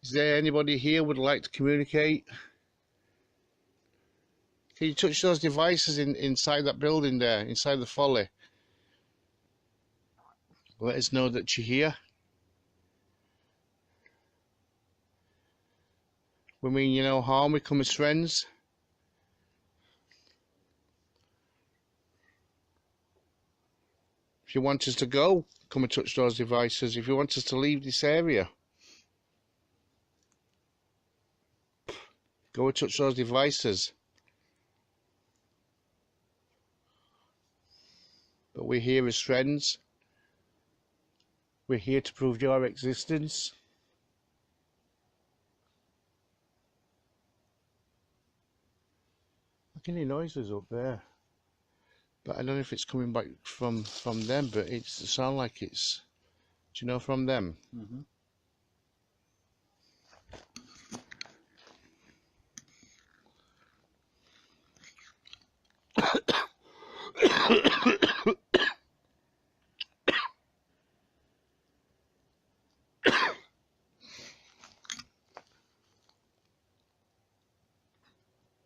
Speaker 3: Is there anybody here who would like to communicate? Can you touch those devices inside that building there, inside the folly? Let us know that you're here. We mean you no harm. We come as friends. If you want us to go, come and touch those devices. If you want us to leave this area, go and touch those devices. But we're here as friends. We're here to prove your existence. I can hear noises up there, but I don't know if it's coming back from them, but it sounds like it's, do you know, from them?
Speaker 2: Mm-hmm.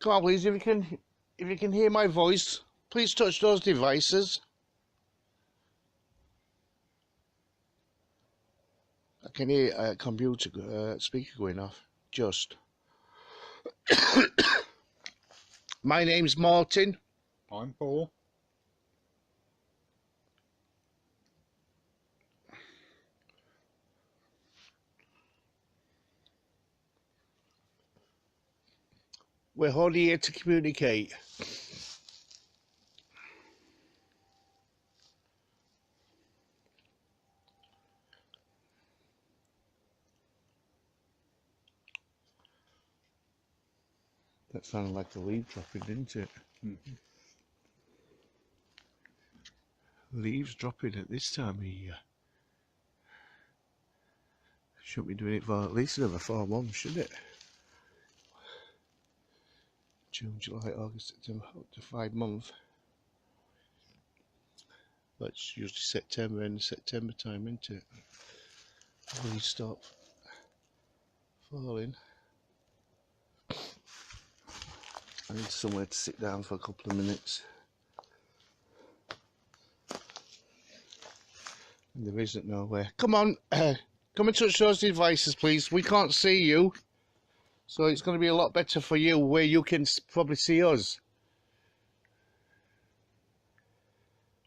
Speaker 3: Come on, please, if you can hear my voice, please touch those devices. I can hear a computer speaker going off. Just. My name's Martin.
Speaker 2: I'm Paul.
Speaker 3: We're all here to communicate. That sounded like a leaf dropping, didn't it?
Speaker 2: Mm-hmm.
Speaker 3: Leaves dropping at this time of year. Shouldn't be doing it for at least another 4 months, should it? June, July, August, September, up to 5 months. That's usually September, end of September time, isn't it? Leaves stop falling. I need somewhere to sit down for a couple of minutes. And there isn't nowhere. Come on, come and touch those devices, please. We can't see you, so it's going to be a lot better for you where you can probably see us.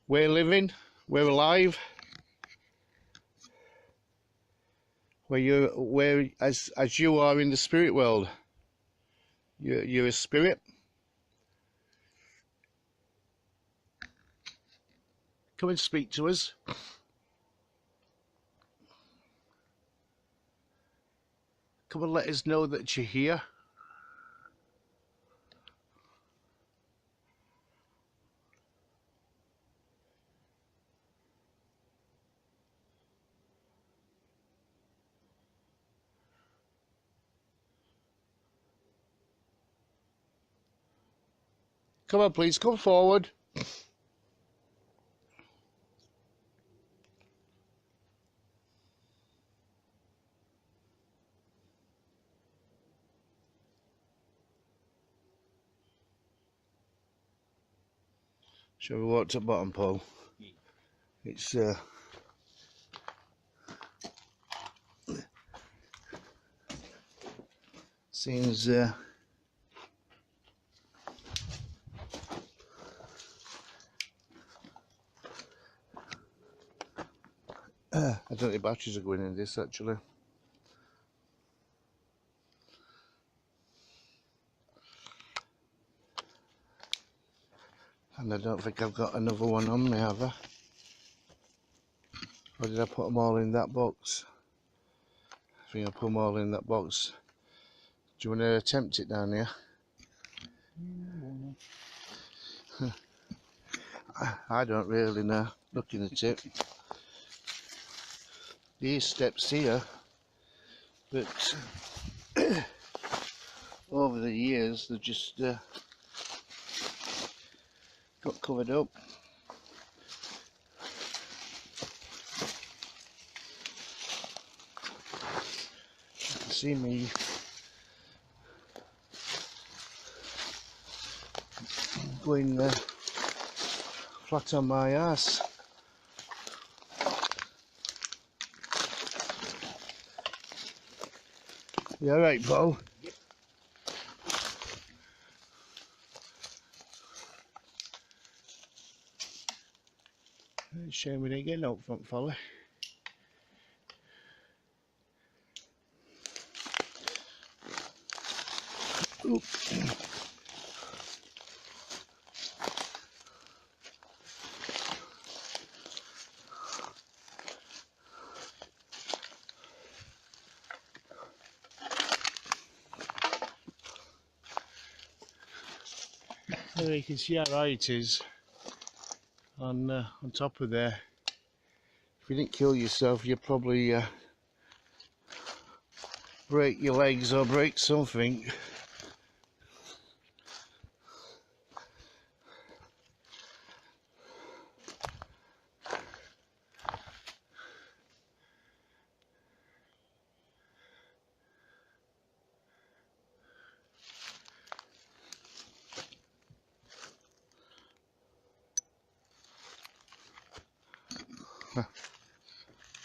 Speaker 3: We're living, we're alive. Where as you are in the spirit world. You're a spirit. Come and speak to us. Come and let us know that you're here. Come on, please, come forward. Shall we walk to the bottom, Paul? It's seems I don't think the batteries are going in this actually. And I don't think I've got another one on me, have I? Or did I put them all in that box? I think I put them all in that box. Do you want to attempt it down here? I don't really know, looking at it. These steps here, but over the years they've just got covered up. You can see me going flat on my ass. You alright, Paul?
Speaker 2: Yep.
Speaker 3: It's a shame we didn't get an out front fella. Oop. There you can see how high it is on top of there. If you didn't kill yourself, you'd probably break your legs or break something.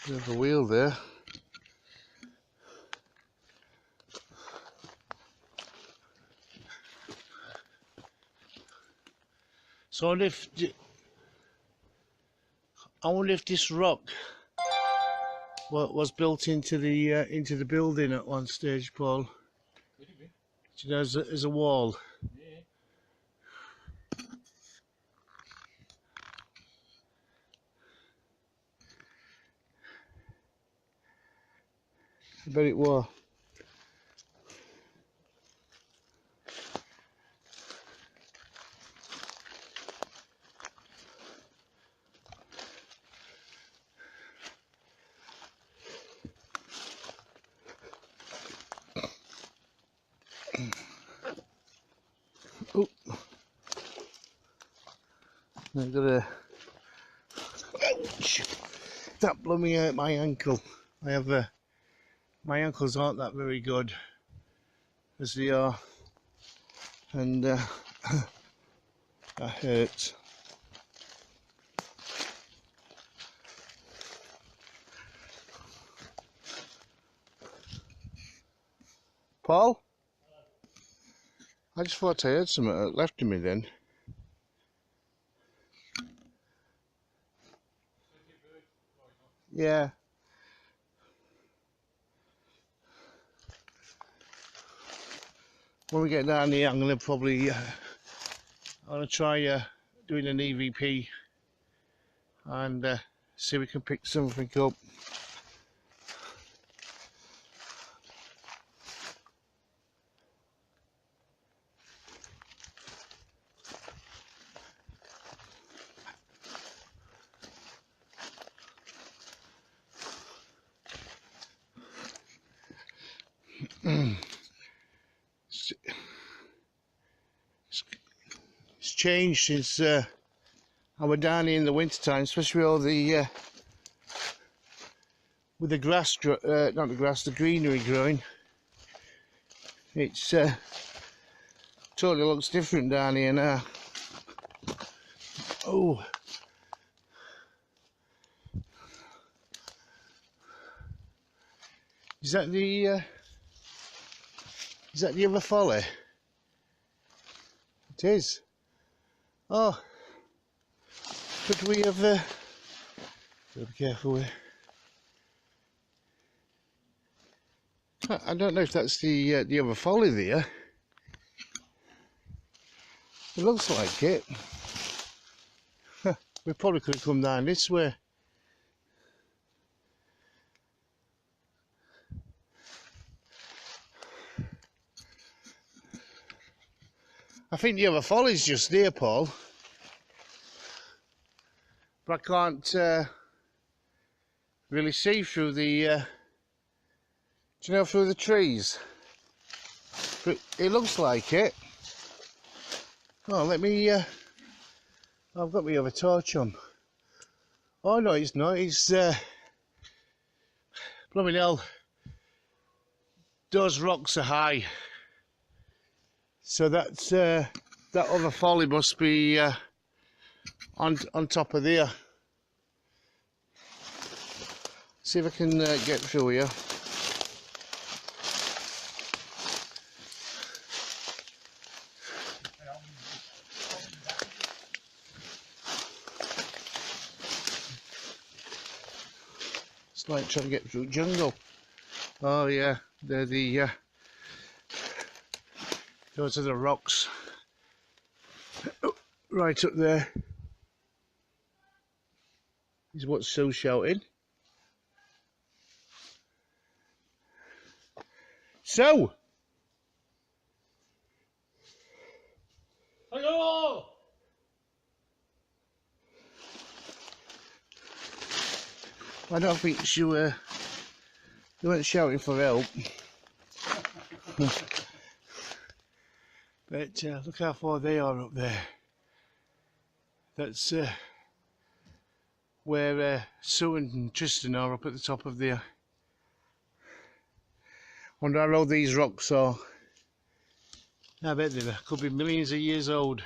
Speaker 3: There's a wheel there. So I wonder if this rock was built into the building at one stage, Paul.
Speaker 2: Could it be?
Speaker 3: You know, as a wall.
Speaker 2: Yeah.
Speaker 3: I bet it was. Oh, I've got a. Ouch! That blew me out my ankle. I have my ankles aren't that very good as they are and that hurts. Paul? I just thought I heard something that left in me then. Yeah. When we get down here, I'm going to probably try doing an EVP and see if we can pick something up. It's changed since I was down here in the winter time, especially with all the with the grass, not the grass, the greenery growing. It's totally looks different down here now. Oh, is that the other folly? It is. Oh, could we have? Gotta be careful with. I don't know if that's the other folly there. It looks like it. We probably could have come down this way. I think the other folly's just there, Paul. But I can't really see through the, do you know, through the trees. But it looks like it. Oh, let me, I've got my other torch on. Oh no, it's not, it's, blooming hell, those rocks are high. So that's, that other folly must be on top of there. See if I can get through here. It's like trying to get through jungle. Oh yeah, they're the those are the rocks right up there. Is what Sue's shouting. So,
Speaker 2: Hello!
Speaker 3: I don't think you weren't shouting for help. But look how far they are up there. That's where Sue and Tristan are, up at the top of there. Wonder how old these rocks are. I bet they could be millions of years old.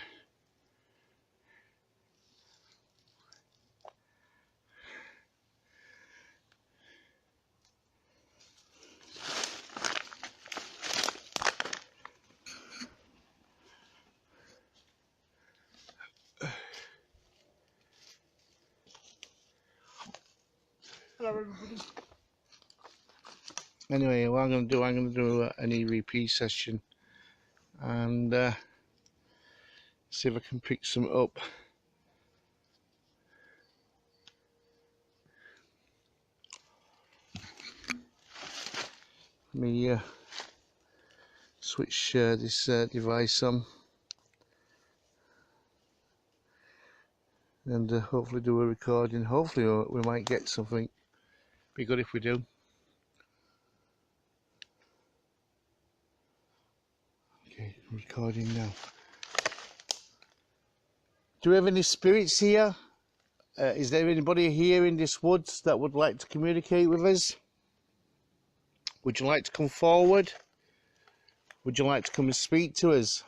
Speaker 2: Hello everybody.
Speaker 3: Anyway, what I'm going to do an EVP session and see if I can pick some up. Let me switch this device on and hopefully do a recording. Hopefully we might get something. Be good if we do. Okay, recording now. Do we have any spirits here? Is there anybody here in this woods that would like to communicate with us? Would you like to come forward? Would you like to come and speak to us?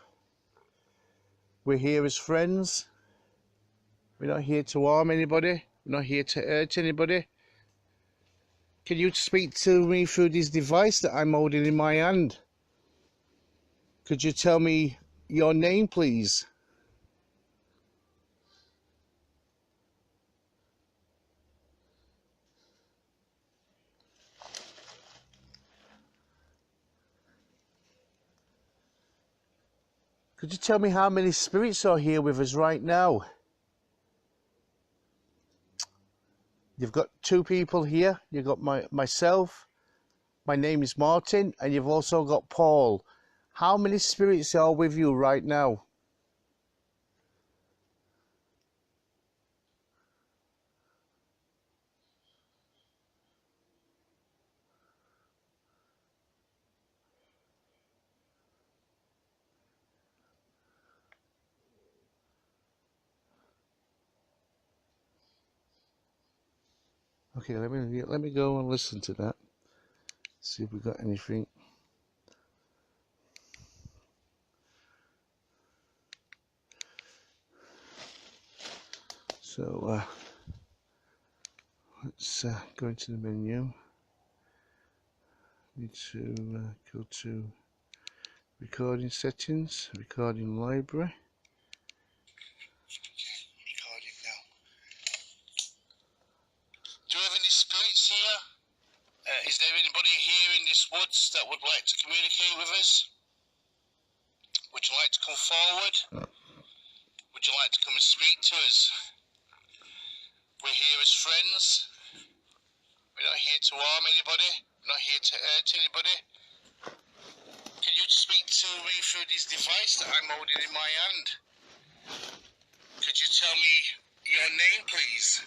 Speaker 3: We're here as friends. We're not here to harm anybody. We're not here to hurt anybody. Can you speak to me through this device that I'm holding in my hand? Could you tell me your name, please? Could you tell me how many spirits are here with us right now? You've got two people here. You've got myself. My name is Martin, and you've also got Paul. How many spirits are with you right now? Okay, let me go and listen to that. See if we got anything. So let's go into the menu. Need to go to recording settings, recording library. Recording now. Do you have any spirits here? Is there anybody here in this woods that would like to communicate with us? Would you like to come forward? Would you like to come and speak to us? We're here as friends. We're not here to harm anybody. We're not here to hurt anybody. Can you speak to me through this device that I'm holding in my hand? Could you tell me your name, please?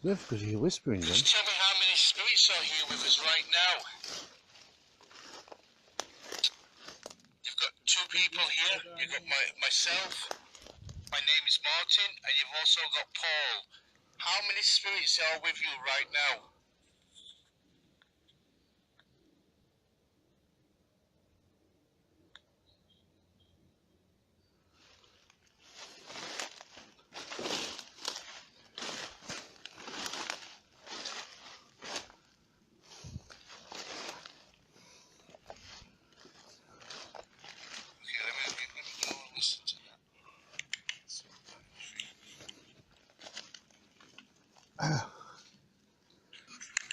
Speaker 3: That's because you're whispering then. Could you tell me how many spirits are here with us right now? You've got two people here. You've got myself. My name is Martin, and you've also got Paul. How many spirits are with you right now?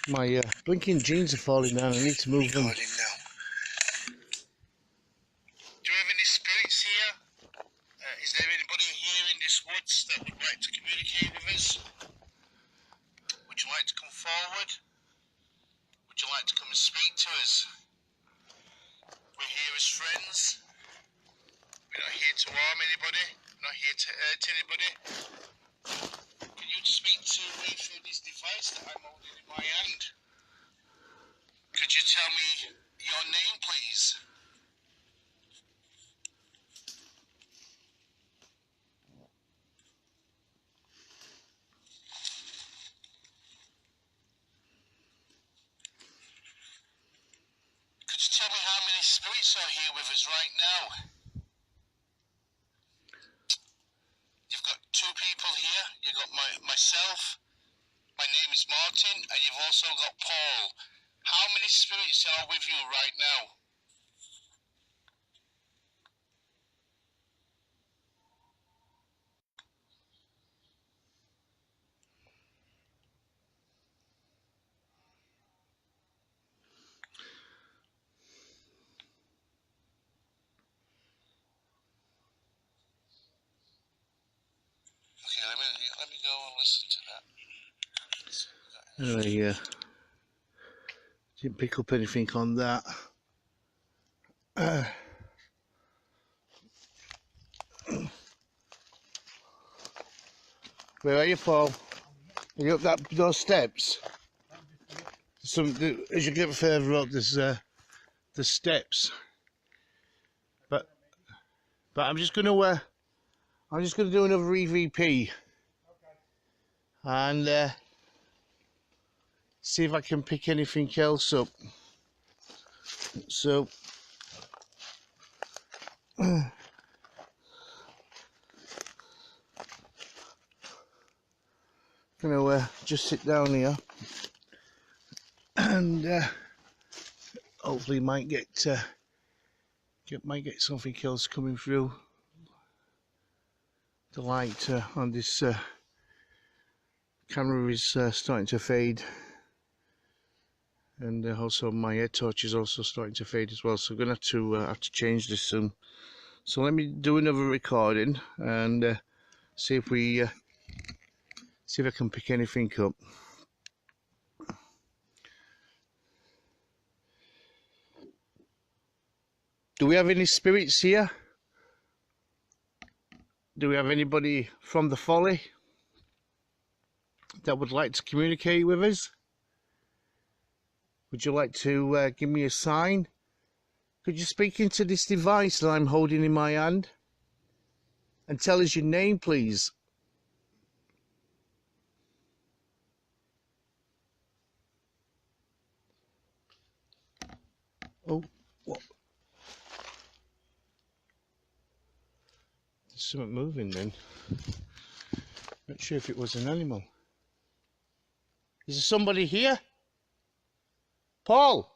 Speaker 3: My blinking jeans are falling down. I need to move them. Do you have any spirits here? Is there anybody here in this woods that would like to communicate with us? Would you like to come forward? Would you like to come and speak to us? We're here as friends. We're not here to harm anybody. We're not here to hurt anybody. Can you speak to me through this device that I'm holding in my hand? Could you tell me your name, please? Could you tell me how many spirits are here with us right now? You've got two people here. You've got myself. My name is Martin, and you've also got Paul. How many spirits are with you right now? Okay, let me go and listen to that. Anyway, didn't pick up anything on that. Where are you, Paul? Are you up those steps? As you get further up, there's the steps. But I'm just gonna do another EVP. and see if I can pick anything else up. So gonna just sit down here and hopefully might get something else coming through. The light on this camera is starting to fade, and also my head torch is also starting to fade as well, so I'm gonna have to change this soon. So let me do another recording and see if I can pick anything up. Do we have any spirits here? Do we have anybody from the folly that would like to communicate with us? Would you like to give me a sign? Could you speak into this device that I'm holding in my hand and tell us your name, please? Oh, what? There's something moving then. Not sure if it was an animal. Is there somebody here? Paul?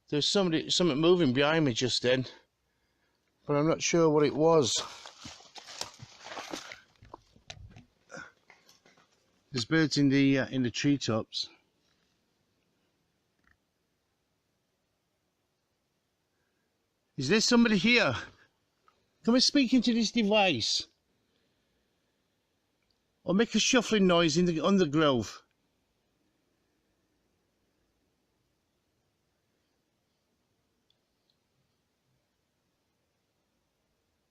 Speaker 3: There's something moving behind me just then, but I'm not sure what it was. There's birds in the treetops. Is there somebody here? Come and speak into this device, or make a shuffling noise in the undergrowth.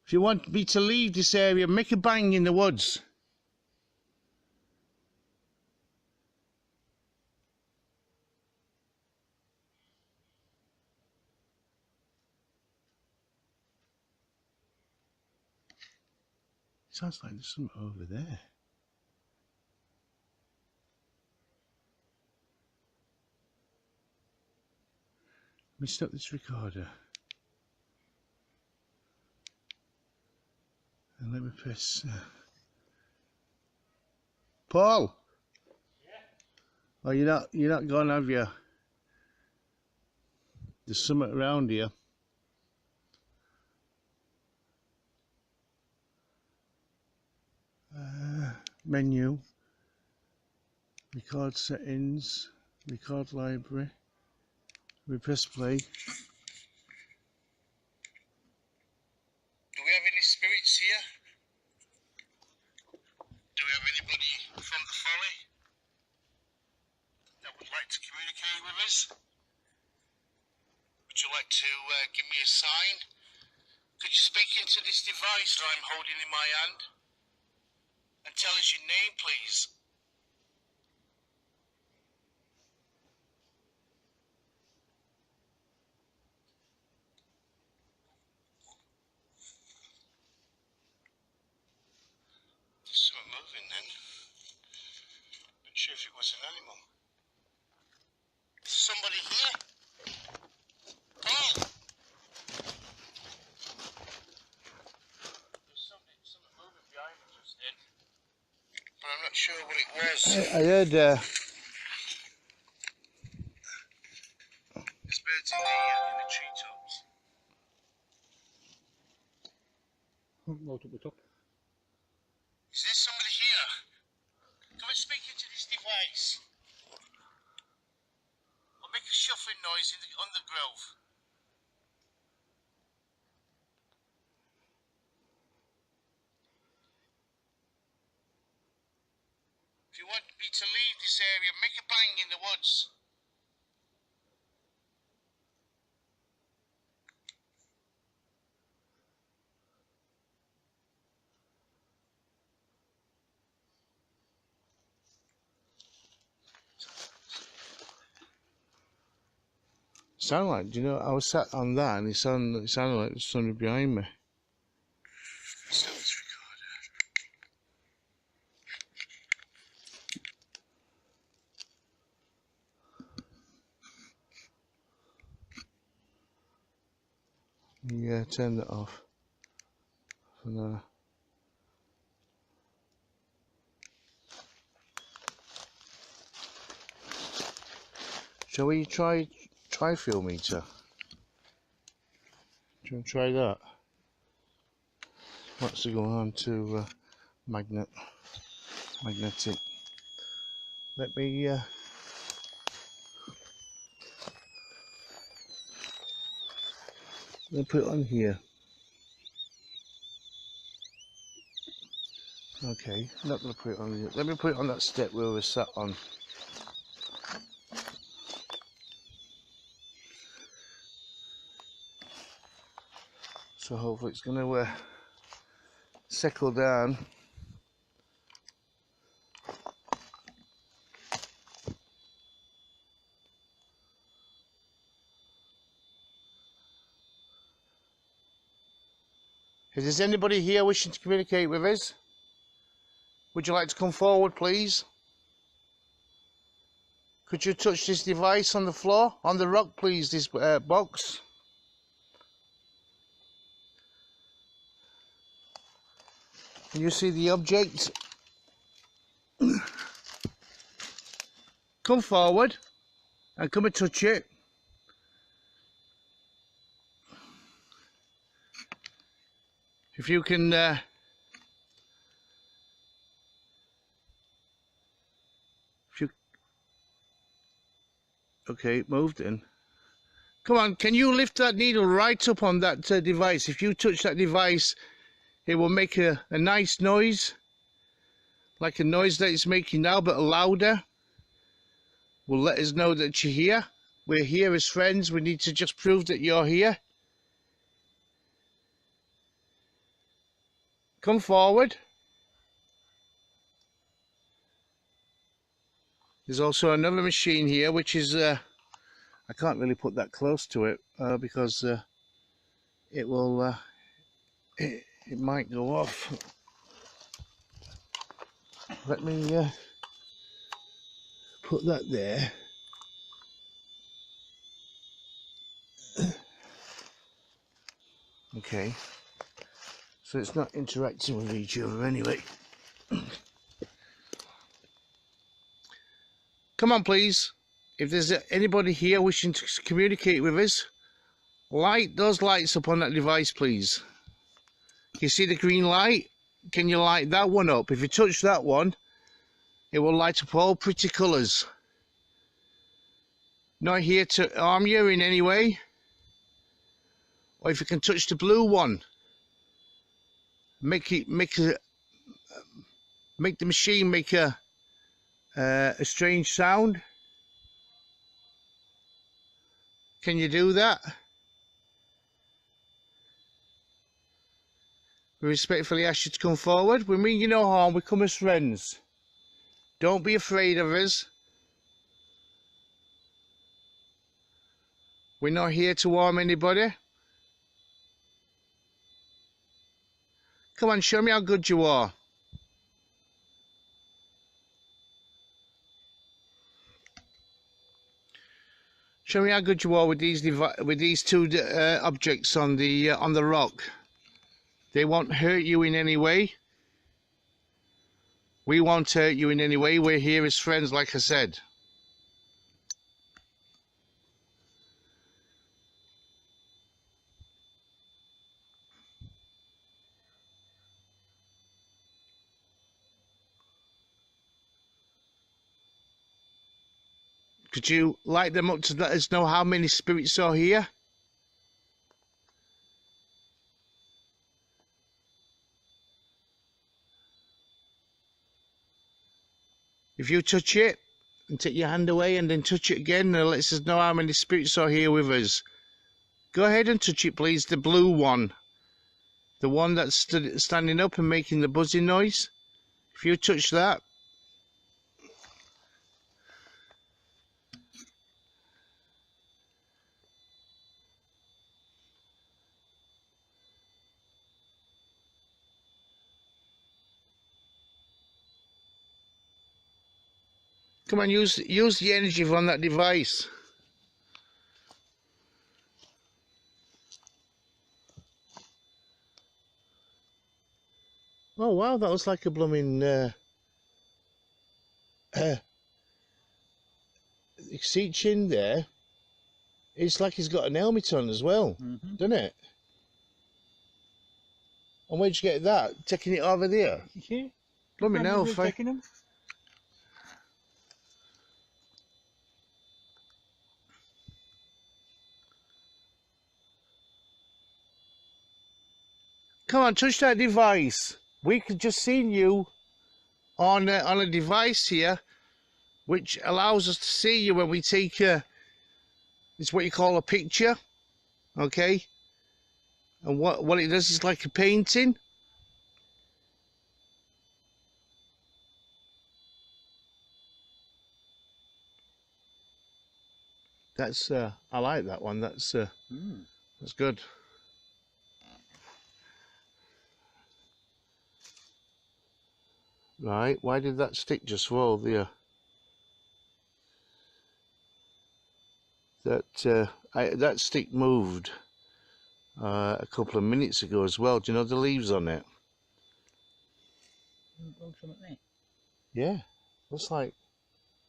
Speaker 3: If you want me to leave this area, make a bang in the woods. Sounds like there's something over there. Let me stop this recorder. And let me press... Paul! Yeah? Oh, you're not gone, have you? There's something around here. Menu, record settings, record library. We press play. Do we have any spirits here? Do we have anybody from the folly that would like to communicate with us? Would you like to give me a sign? Could you speak into this device that I'm holding in my hand and tell us your name, please? There's something moving then. Not sure if it was an animal. Is somebody here? Paul! There's something moving behind me just then, but I'm not sure what it was. I heard there's birds in the treetops.
Speaker 2: Right up the top.
Speaker 3: Is there somebody here? Come and speak into this device, or make a shuffling noise in the undergrowth. If you want me to leave this area, make a bang in the woods. Sound like, do you know, I was sat on that and it sounded like there's somebody behind me. Stop this recorder. turn that off. No. Shall we try field meter? Do you want to try that? What's to go on to magnetic? Let me put it on here. Okay, not gonna put it on here. Let me put it on that step where we're sat on. So hopefully it's gonna settle down. Is there anybody here wishing to communicate with us? Would you like to come forward, please? Could you touch this device on the floor, on the rock, please, this box? Can you see the object? Come forward and come and touch it. If you can okay, it moved in. Come on, can you lift that needle right up on that device? If you touch that device, it will make a nice noise, like a noise that it's making now, but louder. Will let us know that you're here. We're here as friends. We need to just prove that you're here. Come forward. There's also another machine here, which is I can't really put that close to it because it will it might go off. Let me put that there. Okay, so it's not interacting with each other anyway. Come on, please. If there's anybody here wishing to communicate with us, light those lights up on that device, please. You see the green light? Can you light that one up? If you touch that one, it will light up all pretty colours. Not here to harm you in any way. Or if you can touch the blue one, make the machine make a strange sound. Can you do that? We respectfully ask you to come forward. We mean you no harm. We come as friends. Don't be afraid of us. We're not here to harm anybody. Come on, show me how good you are. Show me how good you are with these two objects on the rock. They won't hurt you in any way. We won't hurt you in any way. We're here as friends, like I said. Could you light them up to let us know how many spirits are here? If you touch it and take your hand away and then touch it again, and lets us know how many spirits are here with us. Go ahead and touch it, please, the blue one. The one that's standing up and making the buzzing noise. If you touch that. Come on, use the energy from that device. wow, that looks like a blooming see chin there. It's like he's got an helmet on as well, doesn't it? And where'd you get that? Taking it over there?
Speaker 2: Yeah.
Speaker 3: Blooming hell,
Speaker 2: Taking them.
Speaker 3: Come on, touch that device. We could just seen you on a device here, which allows us to see you when we take it's what you call a picture, okay? And what it does is like a painting. That's I like that one. That's good. Right, why did that stick just fall there? That stick moved a couple of minutes ago as well. Do you know the leaves on it? Yeah, looks like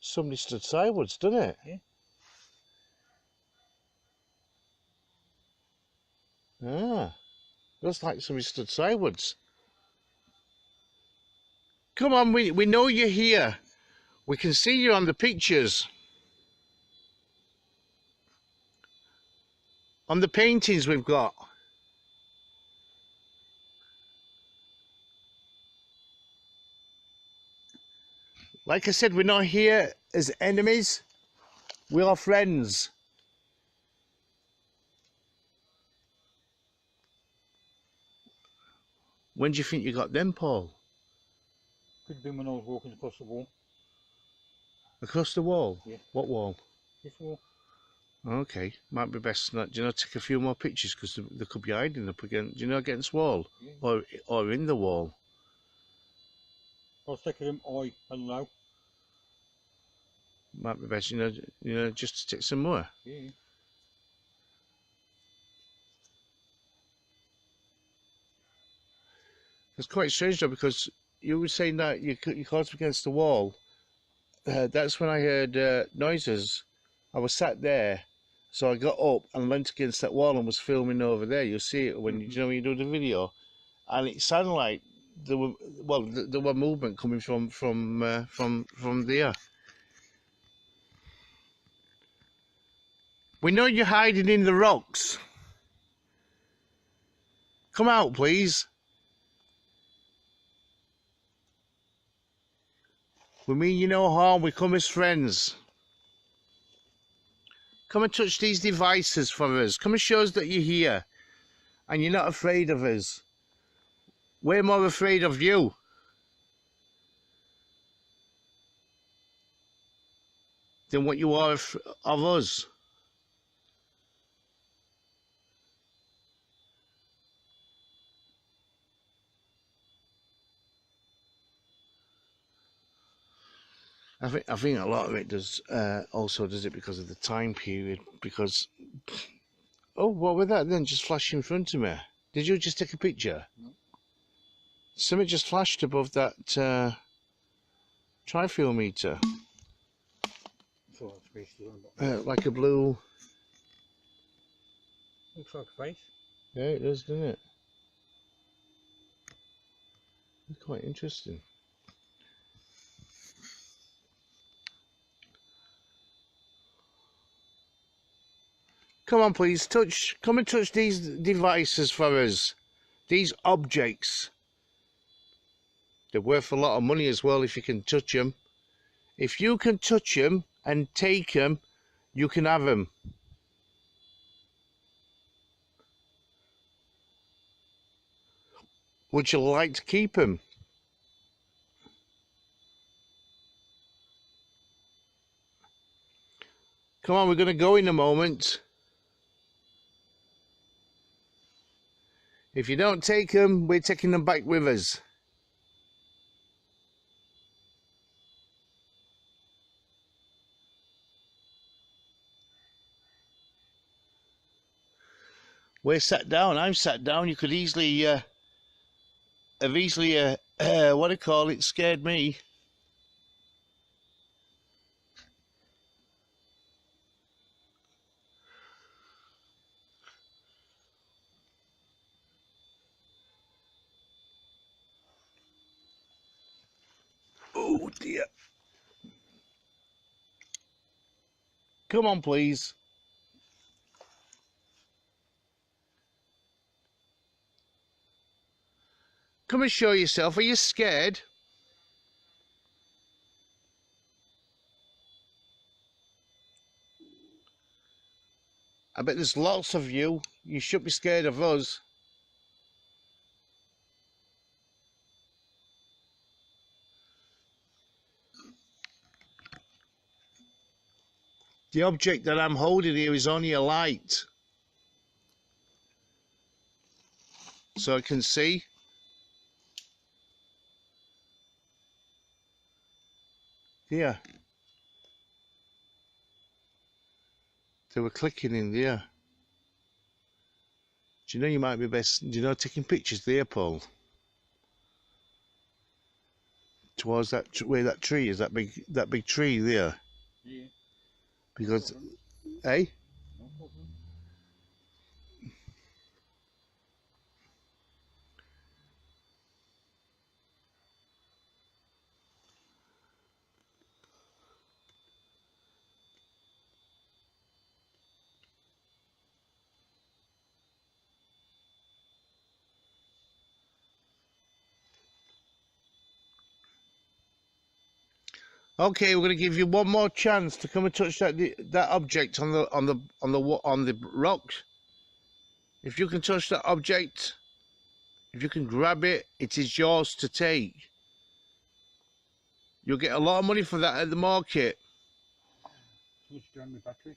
Speaker 3: somebody stood sideways, doesn't it?
Speaker 2: Yeah.
Speaker 3: Ah, looks like somebody stood sideways. Come on, we know you're here. We can see you on the pictures. On the paintings we've got. Like I said, we're not here as enemies. We are friends. When do you think you got them, Paul?
Speaker 2: Could have been when I was walking across the wall.
Speaker 3: Across the wall?
Speaker 2: Yeah.
Speaker 3: What wall?
Speaker 2: This wall.
Speaker 3: Okay, might be best not. Do you know, take a few more pictures because they could be hiding up against. Do you know, against wall,
Speaker 2: Yeah.
Speaker 3: or in the wall.
Speaker 2: I was taking them high and low.
Speaker 3: Might be best, you know, just to take some more.
Speaker 2: Yeah.
Speaker 3: It's quite strange though, because you were saying that you caught up against the wall. That's when I heard noises. I was sat there, so I got up and leant against that wall and was filming over there. You'll see it when you know when you do the video, and it sounded like there were movement coming from there. We know you're hiding in the rocks. Come out, please. We mean you no harm. We come as friends. Come and touch these devices for us. Come and show us that you're here. And you're not afraid of us. We're more afraid of you. Than what you are of us. I think a lot of it does also does it because of the time period. Because oh, what was that then? Just flashed in front of me. Did you just take a picture?
Speaker 2: No.
Speaker 3: Something just flashed above that tri-fuel meter. Like a blue.
Speaker 2: Looks like a face.
Speaker 3: Yeah, it does, doesn't it? It's quite interesting. Come on, please, come and touch these devices for us. These objects. They're worth a lot of money as well if you can touch them. If you can touch them and take them, you can have them. Would you like to keep them? Come on, we're going to go in a moment. If you don't take them, we're taking them back with us. We're sat down. I'm sat down. You could easily have what do you call it, scared me. Oh dear. Come on, please. Come and show yourself. Are you scared? I bet there's lots of you. You should be scared of us. The object that I'm holding here is only a light. So I can see. Yeah. They were clicking in there. Do you know you might be best, do you know, taking pictures there, Paul? Towards that, where that tree is, that big tree there.
Speaker 2: Yeah.
Speaker 3: Because, eh?
Speaker 2: No problem.
Speaker 3: Okay, we're going to give you one more chance to come and touch that object on the rock. If you can touch that object, if you can grab it, it is yours to take. You'll get a lot of money for that at the market.
Speaker 2: Switch drain my battery.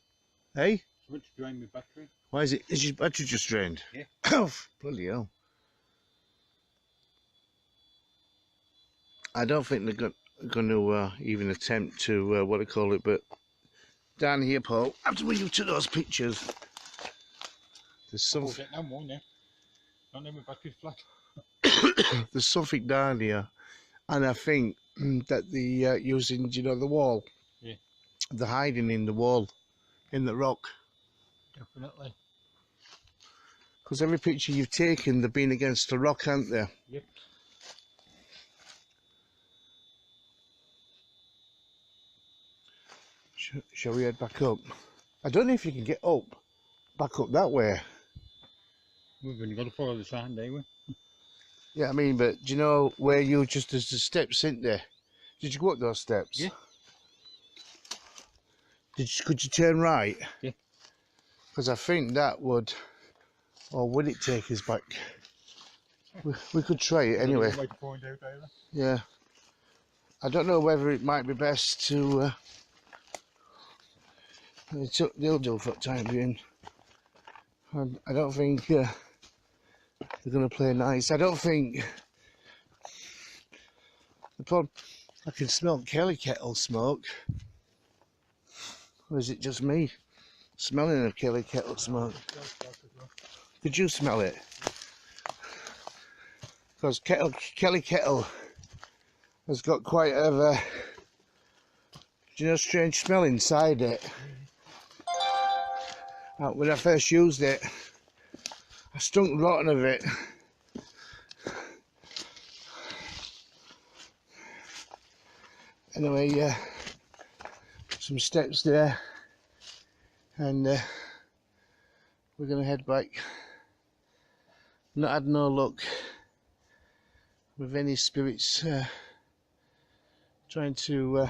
Speaker 3: Hey?
Speaker 2: Switch drain my battery.
Speaker 3: Why is it? Is your battery just drained?
Speaker 2: Yeah.
Speaker 3: Oh, bloody hell. I don't think they're going to even attempt to, what do you call it, but down here, Paul, after we took those pictures, there's something.
Speaker 2: No more now. Don't let my battery flat.
Speaker 3: There's something down here, and I think that the using, you know, the wall.
Speaker 2: Yeah.
Speaker 3: They're hiding in the wall, in the rock.
Speaker 2: Definitely.
Speaker 3: Because every picture you've taken, they've been against the rock, haven't they?
Speaker 2: Yep.
Speaker 3: Shall we head back up? I don't know if you can get back up that way.
Speaker 2: We've only got to follow the sand, eh?
Speaker 3: Yeah, I mean, but do you know where you just, there's the steps, isn't there? Did you go up those steps?
Speaker 2: Yeah.
Speaker 3: Could you turn right?
Speaker 2: Yeah.
Speaker 3: Because I think that would, or would it take us back? We could try it anyway.
Speaker 2: Way to find out, either.
Speaker 3: Yeah. I don't know whether it might be best to. They'll do for the time being. I don't think they're going to play nice. I don't think. The problem, I can smell Kelly kettle smoke. Or is it just me smelling a Kelly kettle smoke? Did you smell it? Because Kelly kettle has got quite a, do you know, strange smell inside it. When I first used it, I stunk rotten of it. Anyway, some steps there, and we're going to head back. Not had no luck with any spirits trying to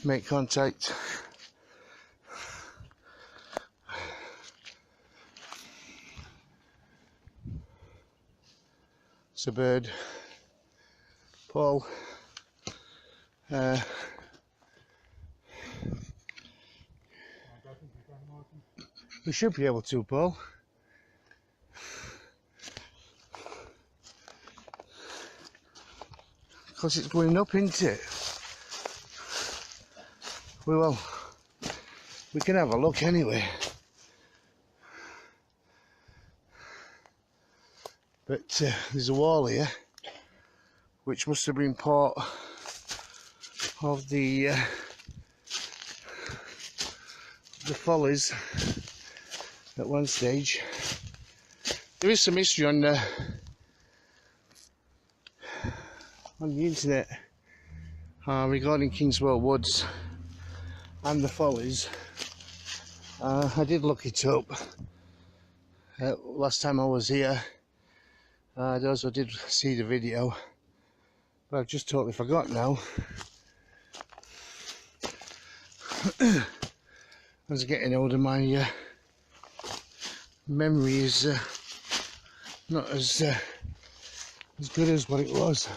Speaker 3: make contact. It's a bird. Paul. We should be able to, Paul. Because it's going up, isn't it? Well, we can have a look anyway. But there's a wall here. which must have been part of the follies at one stage. There is some history on the internet regarding Kingswell Woods and the follies. I did look it up last time I was here. I also did see the video, but I've just totally forgot now. As I'm getting older, my memory is not as good as what it was.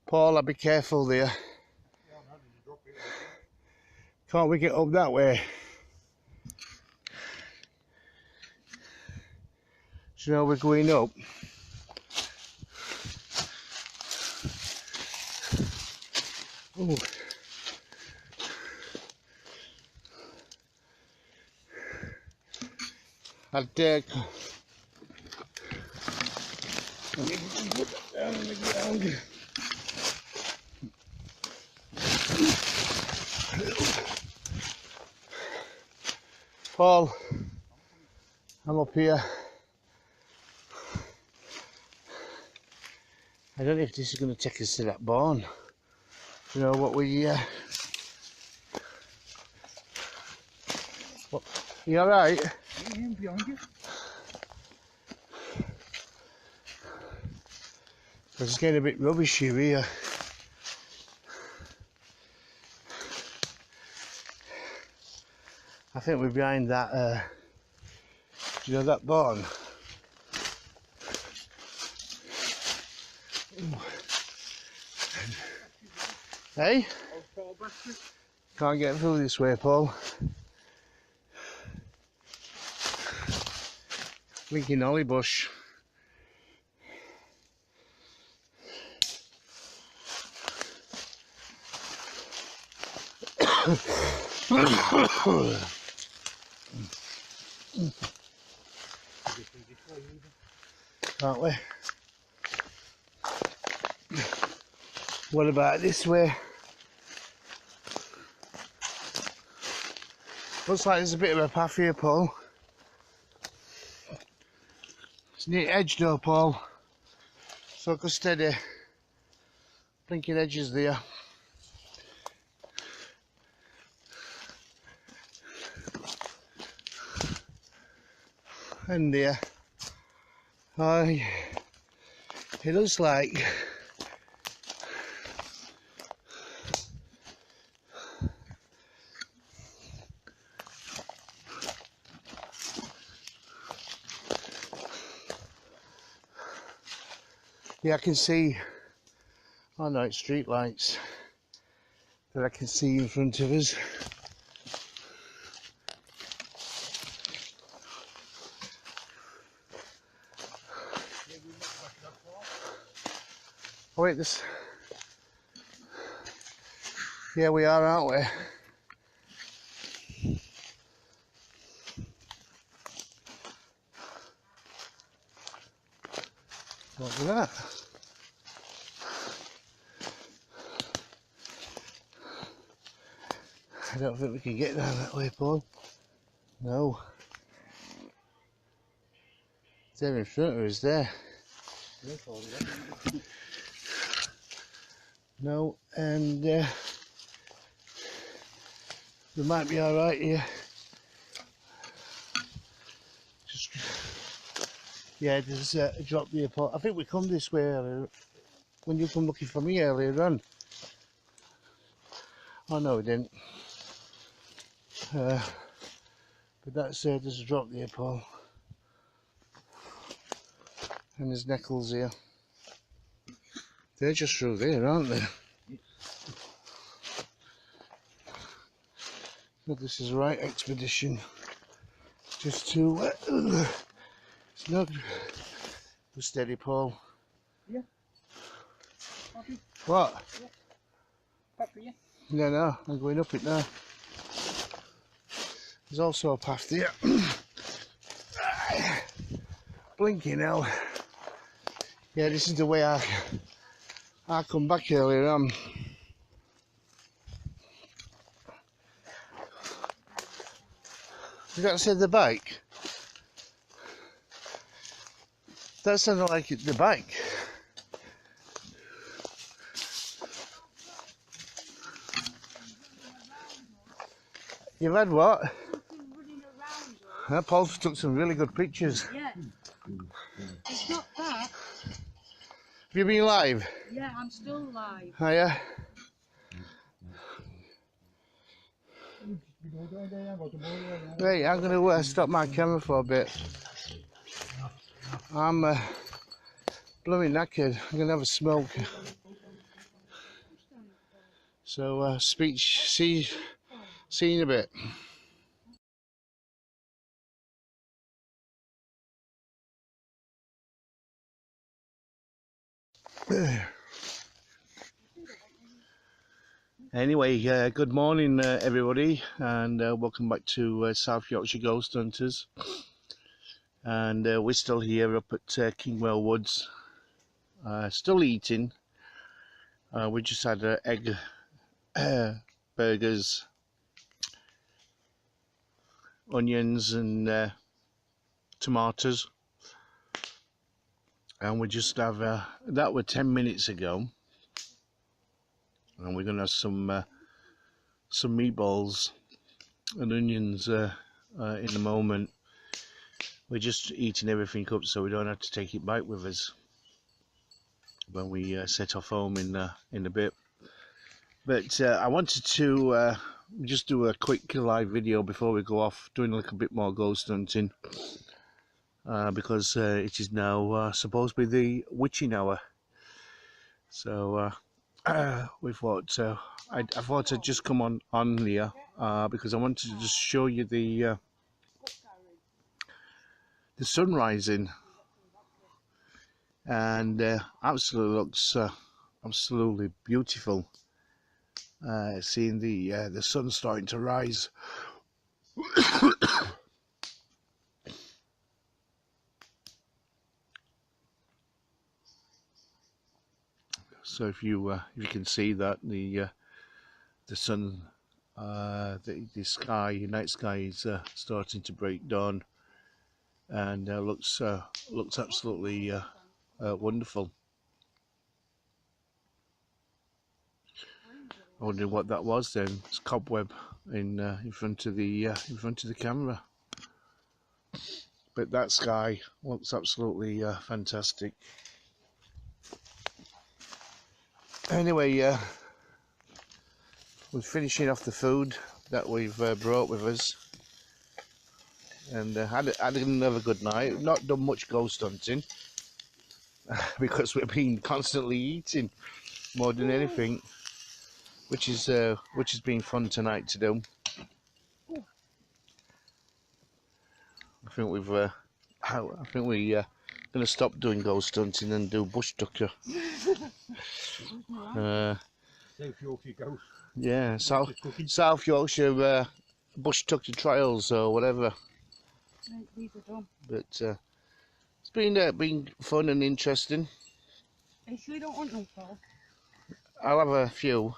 Speaker 3: Paul, I'll be careful there. Can't we get up that way? Do you know we're going up? Oh. I'd let me put that down on the ground. Paul, I'm up here. I don't know if this is going to take us to that barn. You know what we... What, you alright?
Speaker 2: Yeah, behind you.
Speaker 3: It's getting a bit rubbishy here. I think we're behind that, do you know that barn? Hey? Can't get through this way, Paul. Blinking holly bush. Can't we? What about this way? Looks like there's a bit of a path here, Paul. It's near edge though, Paul. So go steady. Blinking edges there. And there. Oh, it looks like yeah, I can see, oh no, it's street lights that I can see in front of us. Oh wait, this... Yeah, we are, aren't we? What was that? I don't think we can get down that way, Paul. No. It's there in front of us, there. No, and we might be alright here. Just, yeah, there's a drop there, Paul. I think we come this way earlier, when you come looking for me earlier on. Oh no, we didn't. But that's there's a drop there, Paul. And there's neckles here. They're just through there, aren't they? So this is the right expedition. Just to it's not steady, Paul.
Speaker 2: Yeah. Happy?
Speaker 3: What?
Speaker 2: Yeah. Happy, yeah.
Speaker 3: No, I'm going up it now. There's also a path there. Blinking hell. Yeah, this is the way I come back earlier on. You got to say the bike. That sounded like the bike. You've had what? Paul took some really good pictures.
Speaker 1: Yeah. It's not that.
Speaker 3: Have you been live?
Speaker 1: Yeah, I'm still live.
Speaker 3: Oh yeah. Right, I'm going to stop my camera for a bit. I'm blooming knackered. I'm going to have a smoke. So, see you in a bit. Anyway, good morning everybody, and welcome back to South Yorkshire Ghost Hunters. And we're still here up at Kingwell Woods, still eating. We just had egg burgers, onions and tomatoes, and we just have that were 10 minutes ago, and we're gonna have some meatballs and onions in a moment. We're just eating everything up so we don't have to take it back with us when we set off home in a bit. But I wanted to just do a quick live video before we go off, doing a little bit more ghost hunting, because it is now supposed to be the witching hour. So we thought I thought I'd just come on here because I wanted to just show you the sun rising, and absolutely looks absolutely beautiful. Seeing the sun starting to rise. So if you can see that the sun, the sky, night sky is starting to break dawn, and looks absolutely wonderful. I wonder what that was then. It's cobweb in front of the camera. But that sky looks absolutely fantastic. Anyway, we're finishing off the food that we've brought with us, and had another good night. Not done much ghost hunting because we've been constantly eating more than anything, which has been fun tonight to do. I think we're going to stop doing ghost hunting and do bush tucker.
Speaker 2: South Yorkshire Ghost.
Speaker 3: Yeah, South Yorkshire bush tucker trials or whatever.
Speaker 1: These are done.
Speaker 3: But it's been fun and interesting.
Speaker 1: Are you sure you don't want them, Paul?
Speaker 3: I'll have a few.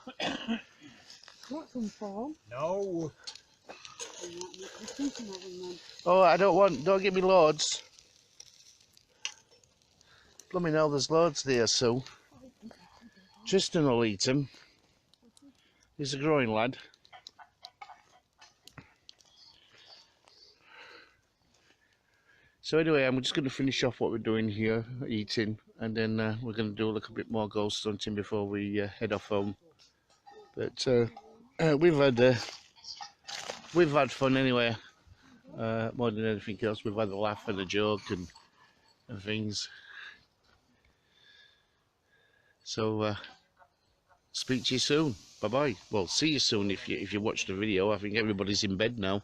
Speaker 1: Want some, Paul?
Speaker 2: No.
Speaker 3: Oh, I don't give me loads. Blooming hell, there's loads there, Sue. Tristan will eat them. He's a growing lad. So anyway, I'm just going to finish off what we're doing here, eating, and then we're going to do a little bit more ghost hunting before we head off home. But we've had fun anyway. More than anything else, we've had a laugh and a joke and things. So speak to you soon. Bye bye. Well, see you soon if you watch the video. I think everybody's in bed now.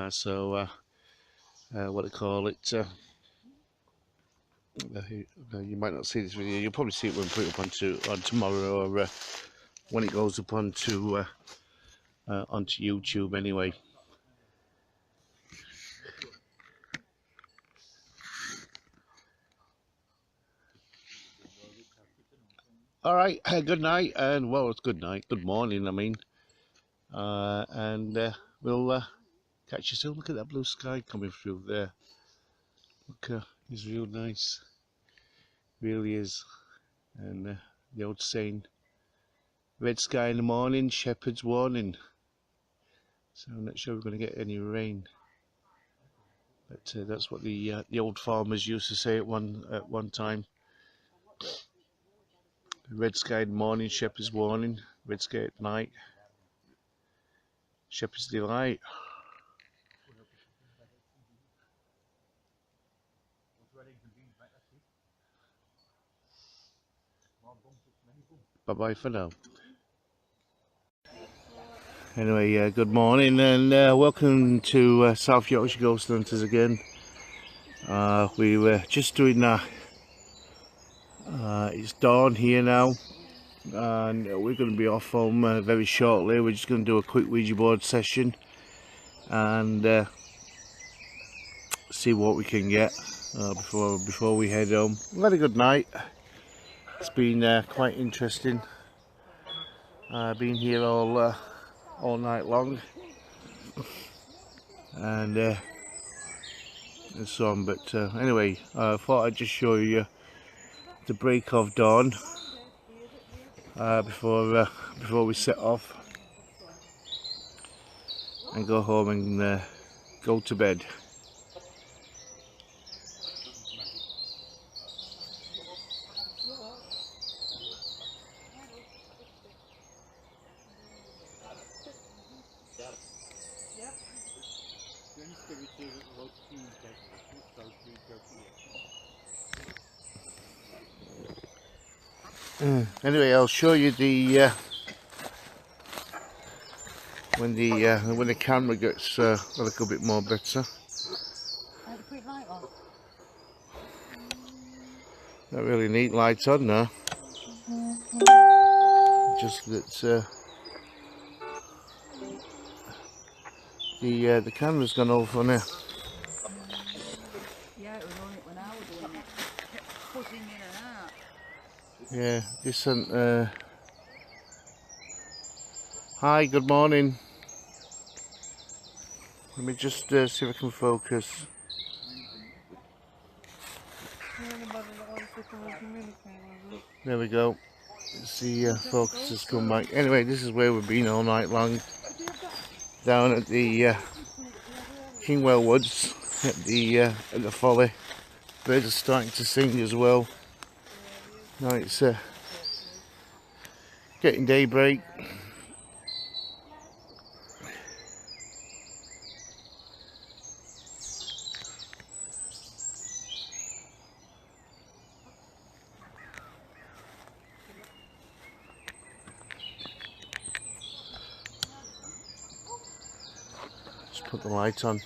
Speaker 3: So what do you call it? You might not see this video. You'll probably see it when we put it up on tomorrow, or when it goes up onto YouTube anyway. All right, good night, and well, it's good night, good morning, I mean. And we'll catch you soon. Look at that blue sky coming through there. Look, it's real nice. Really is. And the old saying, red sky in the morning, shepherd's warning. So I'm not sure we're going to get any rain. But that's what the old farmers used to say at one time. Red sky in the morning, shepherd's warning. Red sky at night, shepherd's delight. Bye bye for now. Anyway, good morning and welcome to South Yorkshire Ghost Hunters again. We were just doing that. It's dawn here now, and we're going to be off home very shortly. We're just going to do a quick Ouija board session and see what we can get before we head home. We've had a good night. It's been quite interesting. Been here all night long, and so on. But anyway, I thought I'd just show you the break of dawn before we set off and go home and go to bed. Anyway, I'll show you the when the camera gets a little bit more better. Not really neat lights on now. Just that the camera's gone all funny.
Speaker 1: Yeah, it was on it when I was doing it. Kept buzzing in and out.
Speaker 3: Yeah, this isn't. Hi, good morning. Let me just see if I can focus. There we go. Let's see, focus has come back. Anyway, this is where we've been all night long. Down at the Kingwell Woods, at the folly. Birds are starting to sing as well. Now it's getting daybreak. Just put the light on.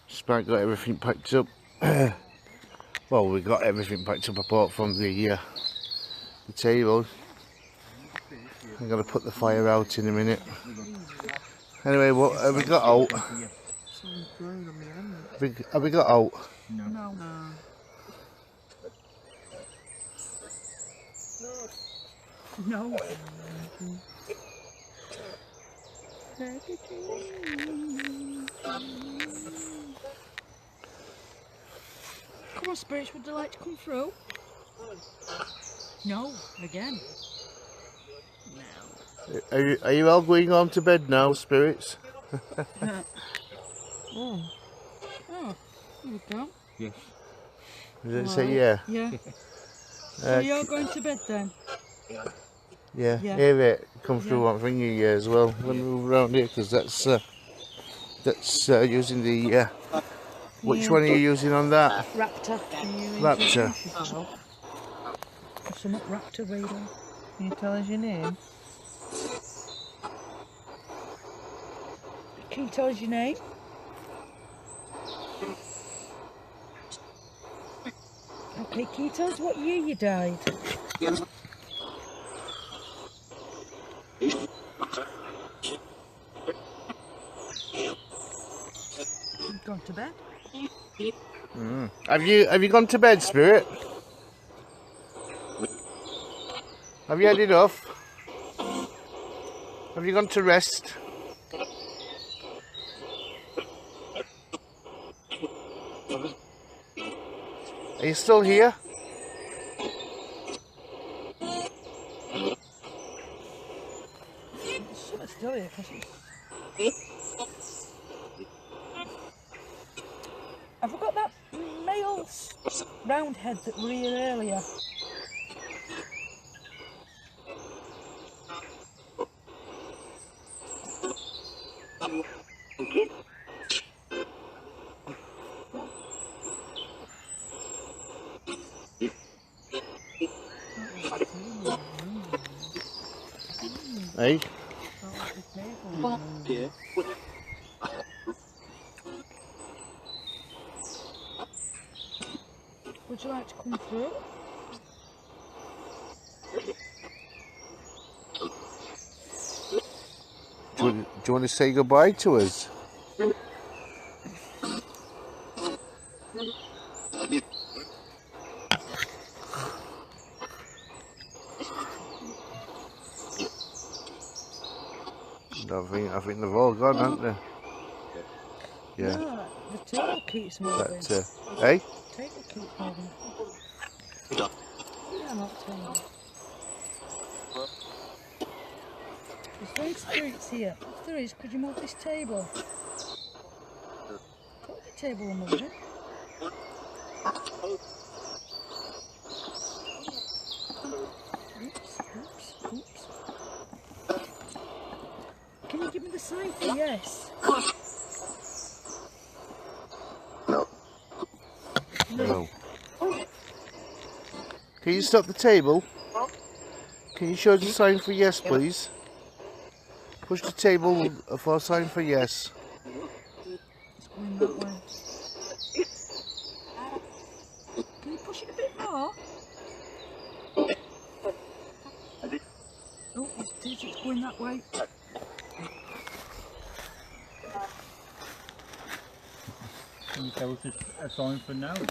Speaker 3: Just about got everything packed up. Well, we got everything packed up apart from the table. I'm going to put the fire out in a minute. Anyway, what have we got out? Have we got out?
Speaker 1: No. No. Come on, spirits, would you like to come through? No, again. No.
Speaker 3: Are you all going on to bed now, spirits?
Speaker 1: Oh, there we go.
Speaker 2: Yes.
Speaker 3: Does it say yeah?
Speaker 1: Yeah. So you're going to bed then?
Speaker 3: Yeah.
Speaker 1: Yeah.
Speaker 3: Hear it come through on thingy here as well. Let me move around here because that's using the. Which one are you using on that?
Speaker 1: Raptor.
Speaker 3: Raptor.
Speaker 1: It's not Raptor radar.
Speaker 4: Can you tell us your name?
Speaker 1: Can you tell us your name? Okay, can you tell us what year you died? You've gone to bed?
Speaker 3: Have you gone to bed, Spirit? Have you had enough? Have you gone to rest? Are you still here?
Speaker 1: It's still here because it's... Have I got that male round head that were here earlier?
Speaker 3: Hey?
Speaker 2: Yeah.
Speaker 1: Would you like to come through?
Speaker 3: Do you want to say goodbye to us? I think they've all gone, haven't they? Yeah.
Speaker 1: No, the table keeps moving.
Speaker 3: Hey?
Speaker 1: The table keeps moving. Yeah, I'm not telling you. There's no spirits here. If there is, could you move this table? Put the table moving. Oops. Can you give me the sign for yes?
Speaker 3: No. Can you stop the table? Can you show us a sign for yes, please? Push the table for a sign for yes.
Speaker 1: It's going that way. Can you push it a bit more? Oh, it's going that way.
Speaker 2: Can you tell us a sign for now?
Speaker 1: Can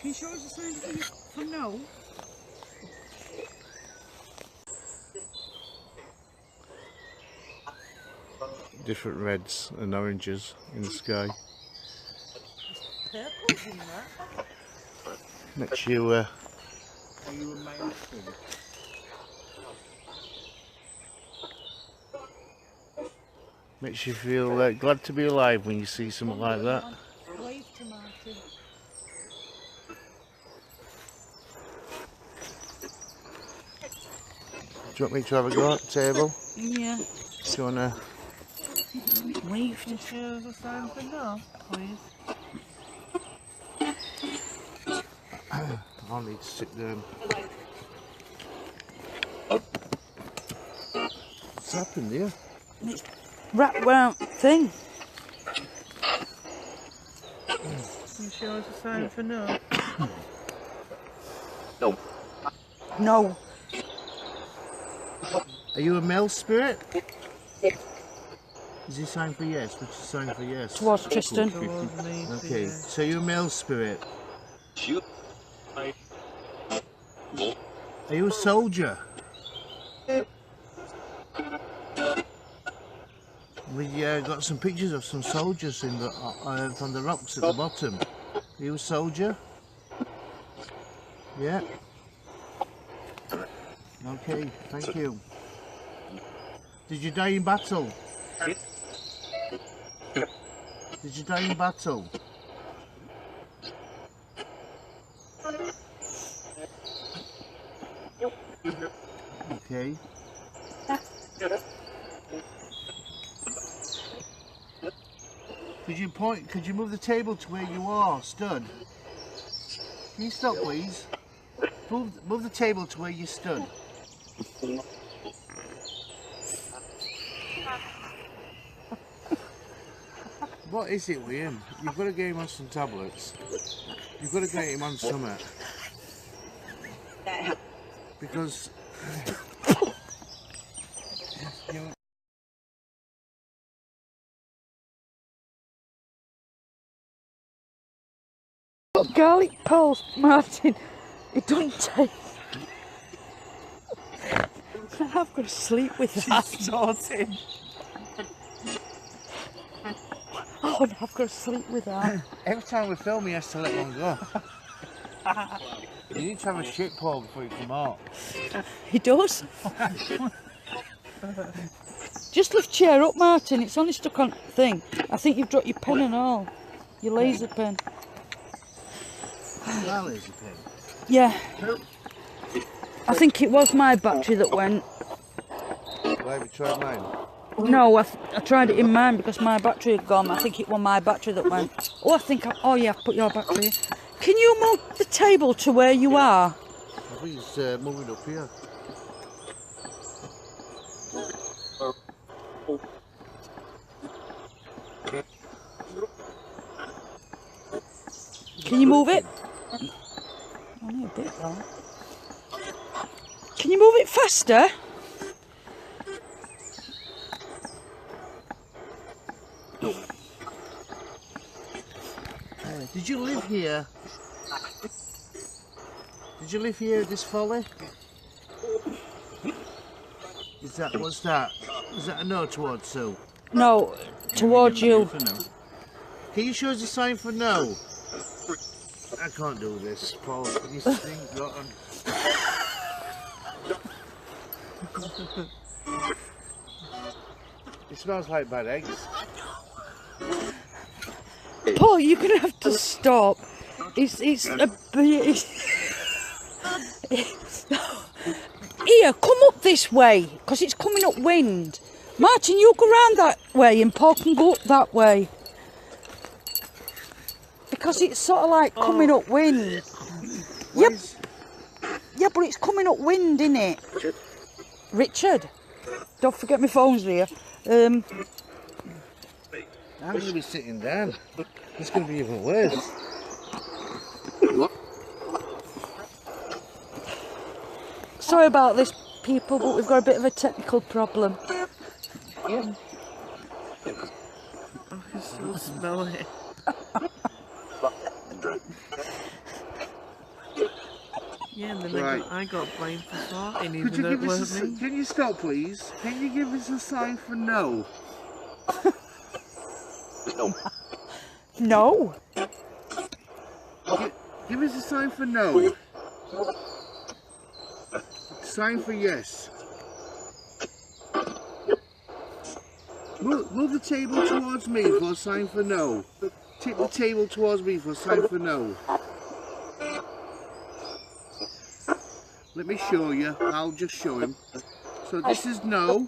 Speaker 1: you show us a sign for no?
Speaker 3: Different reds and oranges in the sky.
Speaker 1: Purple's in there.
Speaker 3: Makes you
Speaker 2: Are you a male spirit?
Speaker 3: makes you feel glad to be alive when you see something like that.
Speaker 1: Wave to Martin.
Speaker 3: Do you want me to have a go at the table?
Speaker 1: Yeah.
Speaker 3: Do you want to?
Speaker 1: Wave
Speaker 4: Can you show us a sign for no, please?
Speaker 3: I'll need to sit down. What's happened here?
Speaker 1: It's wrap round thing.
Speaker 4: Can you show us a sign for no?
Speaker 1: No.
Speaker 3: Are you a male spirit? Is this sign for yes? Which is sign for yes?
Speaker 1: Towards Tristan.
Speaker 4: Towards me,
Speaker 3: Okay,
Speaker 4: please.
Speaker 3: so you're a male spirit. Are you a soldier? We got some pictures of some soldiers in the on the rocks at the bottom. Are you a soldier? Yeah. Okay, thank you. Did you die in battle? Did you die in battle? Okay. Could you move the table to where you are stood? Can you stop, please? Move the table to where you stood. What is it with him? You've got to get him on some tablets. You've got to get him on something. Because...
Speaker 1: Garlic pulse, Martin. It doesn't take. I've got to sleep with that.
Speaker 3: Sorted.
Speaker 1: Oh, no, I've got to sleep with that.
Speaker 3: Every time we film, he has to let one go. You need to have a shit pour before you come out.
Speaker 1: He does. Just lift chair up, Martin. It's only stuck on thing. I think you've dropped your pen and all. Your laser pen.
Speaker 3: My laser pen?
Speaker 1: Yeah. I think it was my battery that went.
Speaker 3: Why have you tried mine?
Speaker 1: No, I tried it in mine because my battery had gone. I think it was my battery that went. Oh, oh yeah, I've put your battery in. Can you move the table to where you are?
Speaker 3: I think it's moving up here.
Speaker 1: Can you move it? Only a bit though. Can you move it faster?
Speaker 3: Did you live here? Did you live here at this folly? What's that? Is that a no towards Sue?
Speaker 1: No, towards you.
Speaker 3: Can you show us a sign for no? I can't do this, Paul. This thing got on. It smells like bad eggs.
Speaker 1: Paul, you're gonna have to stop. It's a bit. Here, come up this way, because it's coming up wind. Martin, you go round that way and Paul can go up that way. Because it's sort of like coming up wind. Yep. Yeah, but it's coming up wind, isn't it? Richard? Don't forget my phone's here.
Speaker 3: I'm going to be sitting down. It's going to be even worse.
Speaker 1: Sorry about this, people, but we've got a bit of a technical problem.
Speaker 4: I can still smell it. Yeah, and then
Speaker 3: Right.
Speaker 4: I got blamed for farting, even though it wasn't me.
Speaker 3: Can you stop, please? Can you give us a sign for no?
Speaker 1: No.
Speaker 3: Give us a sign for no. Sign for yes. Move the table towards me for a sign for no. Tip the table towards me for a sign for no. Let me show you. I'll just show him. So this is no.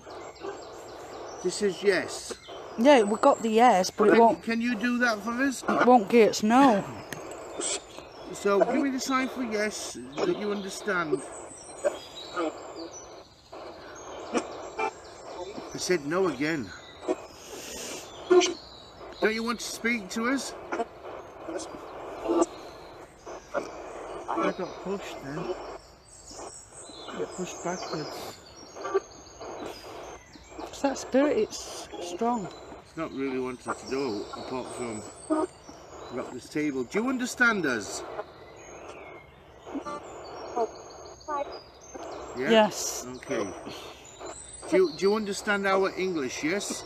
Speaker 3: This is yes.
Speaker 1: Yeah, we got the yes, but it won't.
Speaker 3: Can you do that for us?
Speaker 1: It won't get us no.
Speaker 3: So give me the sign for yes that you understand. I said no again. Don't you want to speak to us?
Speaker 4: I got pushed then. I got pushed backwards.
Speaker 1: It's that spirit, it's strong.
Speaker 3: It's not really wanting to do apart from rock this table. Do you understand us? Yeah?
Speaker 1: Yes.
Speaker 3: Okay. Do you understand our English, yes?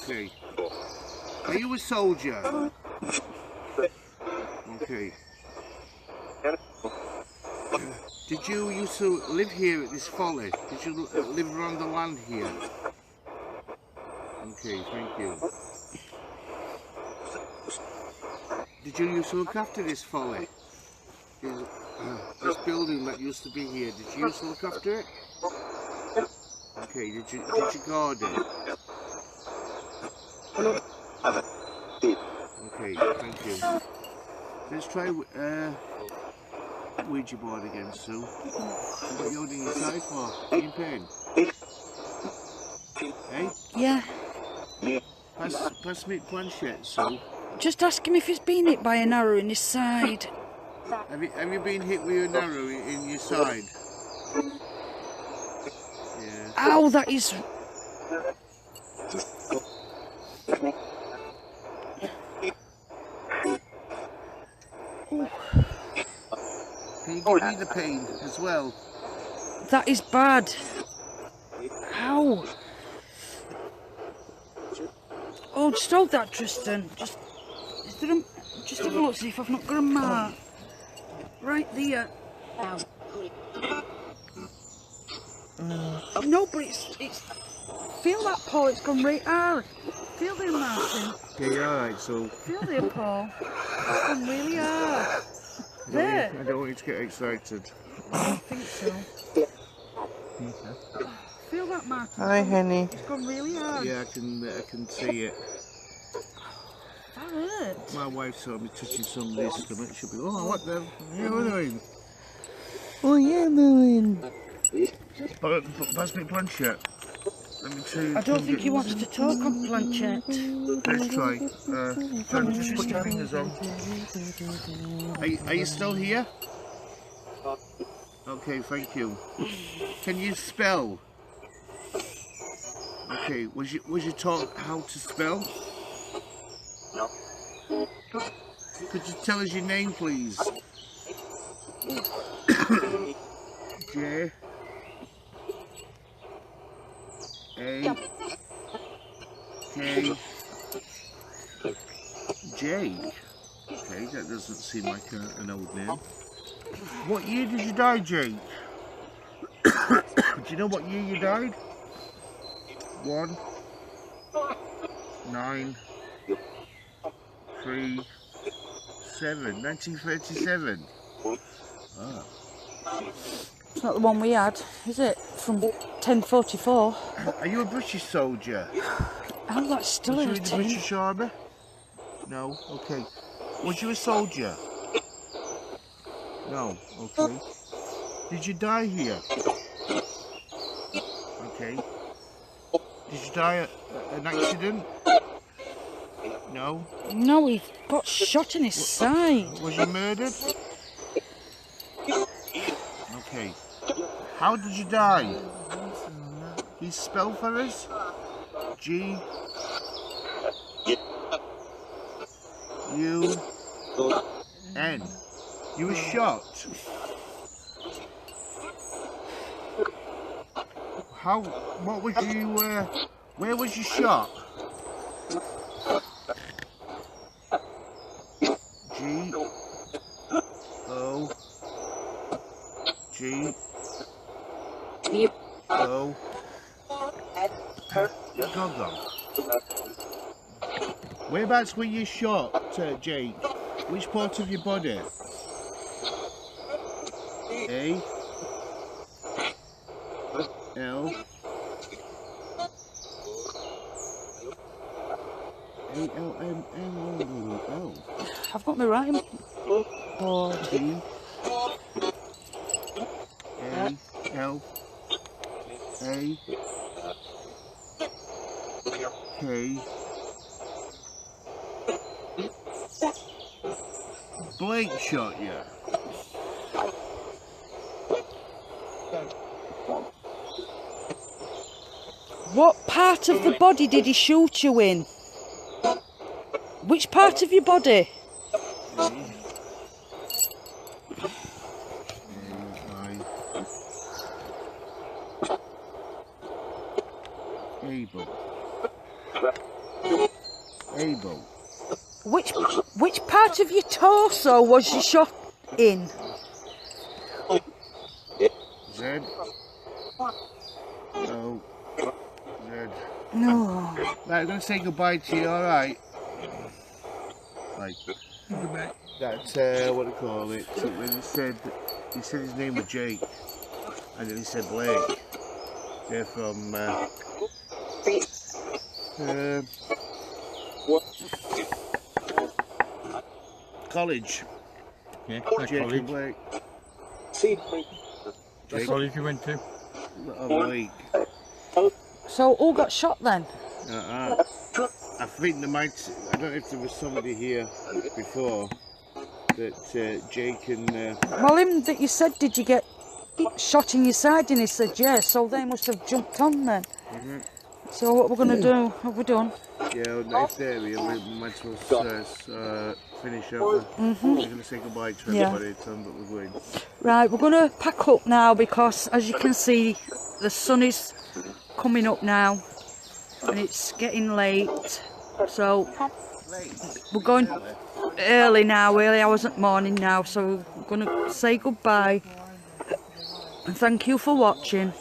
Speaker 3: Okay. Are you a soldier? Okay. Did you used to live here at this folly? Did you live around the land here? Okay, thank you. Did you used to look after this folly? This building that used to be here, did you used to look after it? Okay, did you guard it? Okay, thank you. Let's try Ouija board again, Sue. What are you holding your side for? Are you in pain? Hey?
Speaker 1: Yeah.
Speaker 3: Pass me the planchette, so.
Speaker 1: Just ask him if he's been hit by an arrow in his side.
Speaker 3: Have you been hit with an arrow in your side? Yeah.
Speaker 1: Ow, that is... Ooh,
Speaker 3: Can you give me the pain as well?
Speaker 1: that is bad. Ow. Oh, just hold that, Tristan. Just have a look, see if I've not got a mark. Right there. No, but it's... Feel that, Paul, it's gone right hard. Feel there, Martin.
Speaker 3: Okay, alright, so.
Speaker 1: Feel there, Paul. It's gone really hard. There.
Speaker 3: I don't want you to get excited.
Speaker 1: I think so. Feel that, Martin.
Speaker 4: Hi, honey.
Speaker 1: It's gone really hard.
Speaker 3: Yeah, I can see it.
Speaker 1: That hurt.
Speaker 3: My wife saw me touching somebody's stomach. She'll be, oh, what the hell are you doing?
Speaker 4: What are you doing?
Speaker 3: Pass me planchette. Let me see.
Speaker 1: I don't think he wants to talk on planchette.
Speaker 3: Let's try. Just put your fingers on. Are you still here? Okay, thank you. Can you spell? Okay, was you taught how to spell? No. Could you tell us your name, please? J A K J. Okay, that doesn't seem like an old name. What year did you die, Jake? Do you know what year you died? 1 9 3 7 1937. Ah.
Speaker 1: It's not the one we had, is it? From 1044.
Speaker 3: Are you a British soldier?
Speaker 1: Oh, that's still
Speaker 3: Was you in the
Speaker 1: hurting.
Speaker 3: British Army? No? Okay. Was you a soldier? No? Okay. Did you die here? Okay. Did you die at an accident? No?
Speaker 1: No, he got shot in his side.
Speaker 3: Was you murdered? Okay. How did you die? Can you spell for us? G U N. You were shot. How? What was you? Where was you shot? G O G O. Go. Whereabouts were you shot, Jake? Which part of your body? A L A L M N O.
Speaker 1: I've got my writing board.
Speaker 3: T A L A K. Blake shot you.
Speaker 1: What part of the body did he shoot you in? Which part of your body?
Speaker 3: Able.
Speaker 1: Which part of your torso was you shot in?
Speaker 3: Z O Z.
Speaker 1: No.
Speaker 3: Right, I'm gonna say goodbye to you. All right. Like goodbye. That's what do you call it? When he said his name was Jake, and then he said Blake. They're from college.
Speaker 2: Yeah,
Speaker 3: Jake
Speaker 2: college.
Speaker 3: and Blake.
Speaker 2: What college you went to?
Speaker 3: Blake.
Speaker 1: So who got shot then?
Speaker 3: I think there might, I don't know if there was somebody here before that Jake and...
Speaker 1: Well, him that you said, did you get shot in your side? And he said, yes, so they must have jumped on then. So what we're going to do, have we done?
Speaker 3: Yeah, if they're here, we might as well finish up. We're going to say goodbye to everybody, tell them that we're going.
Speaker 1: Right, we're going to pack up now because, as you can see, the sun is coming up now and it's getting late. So we're going early now, early hours at morning now. So we're going to say goodbye and thank you for watching.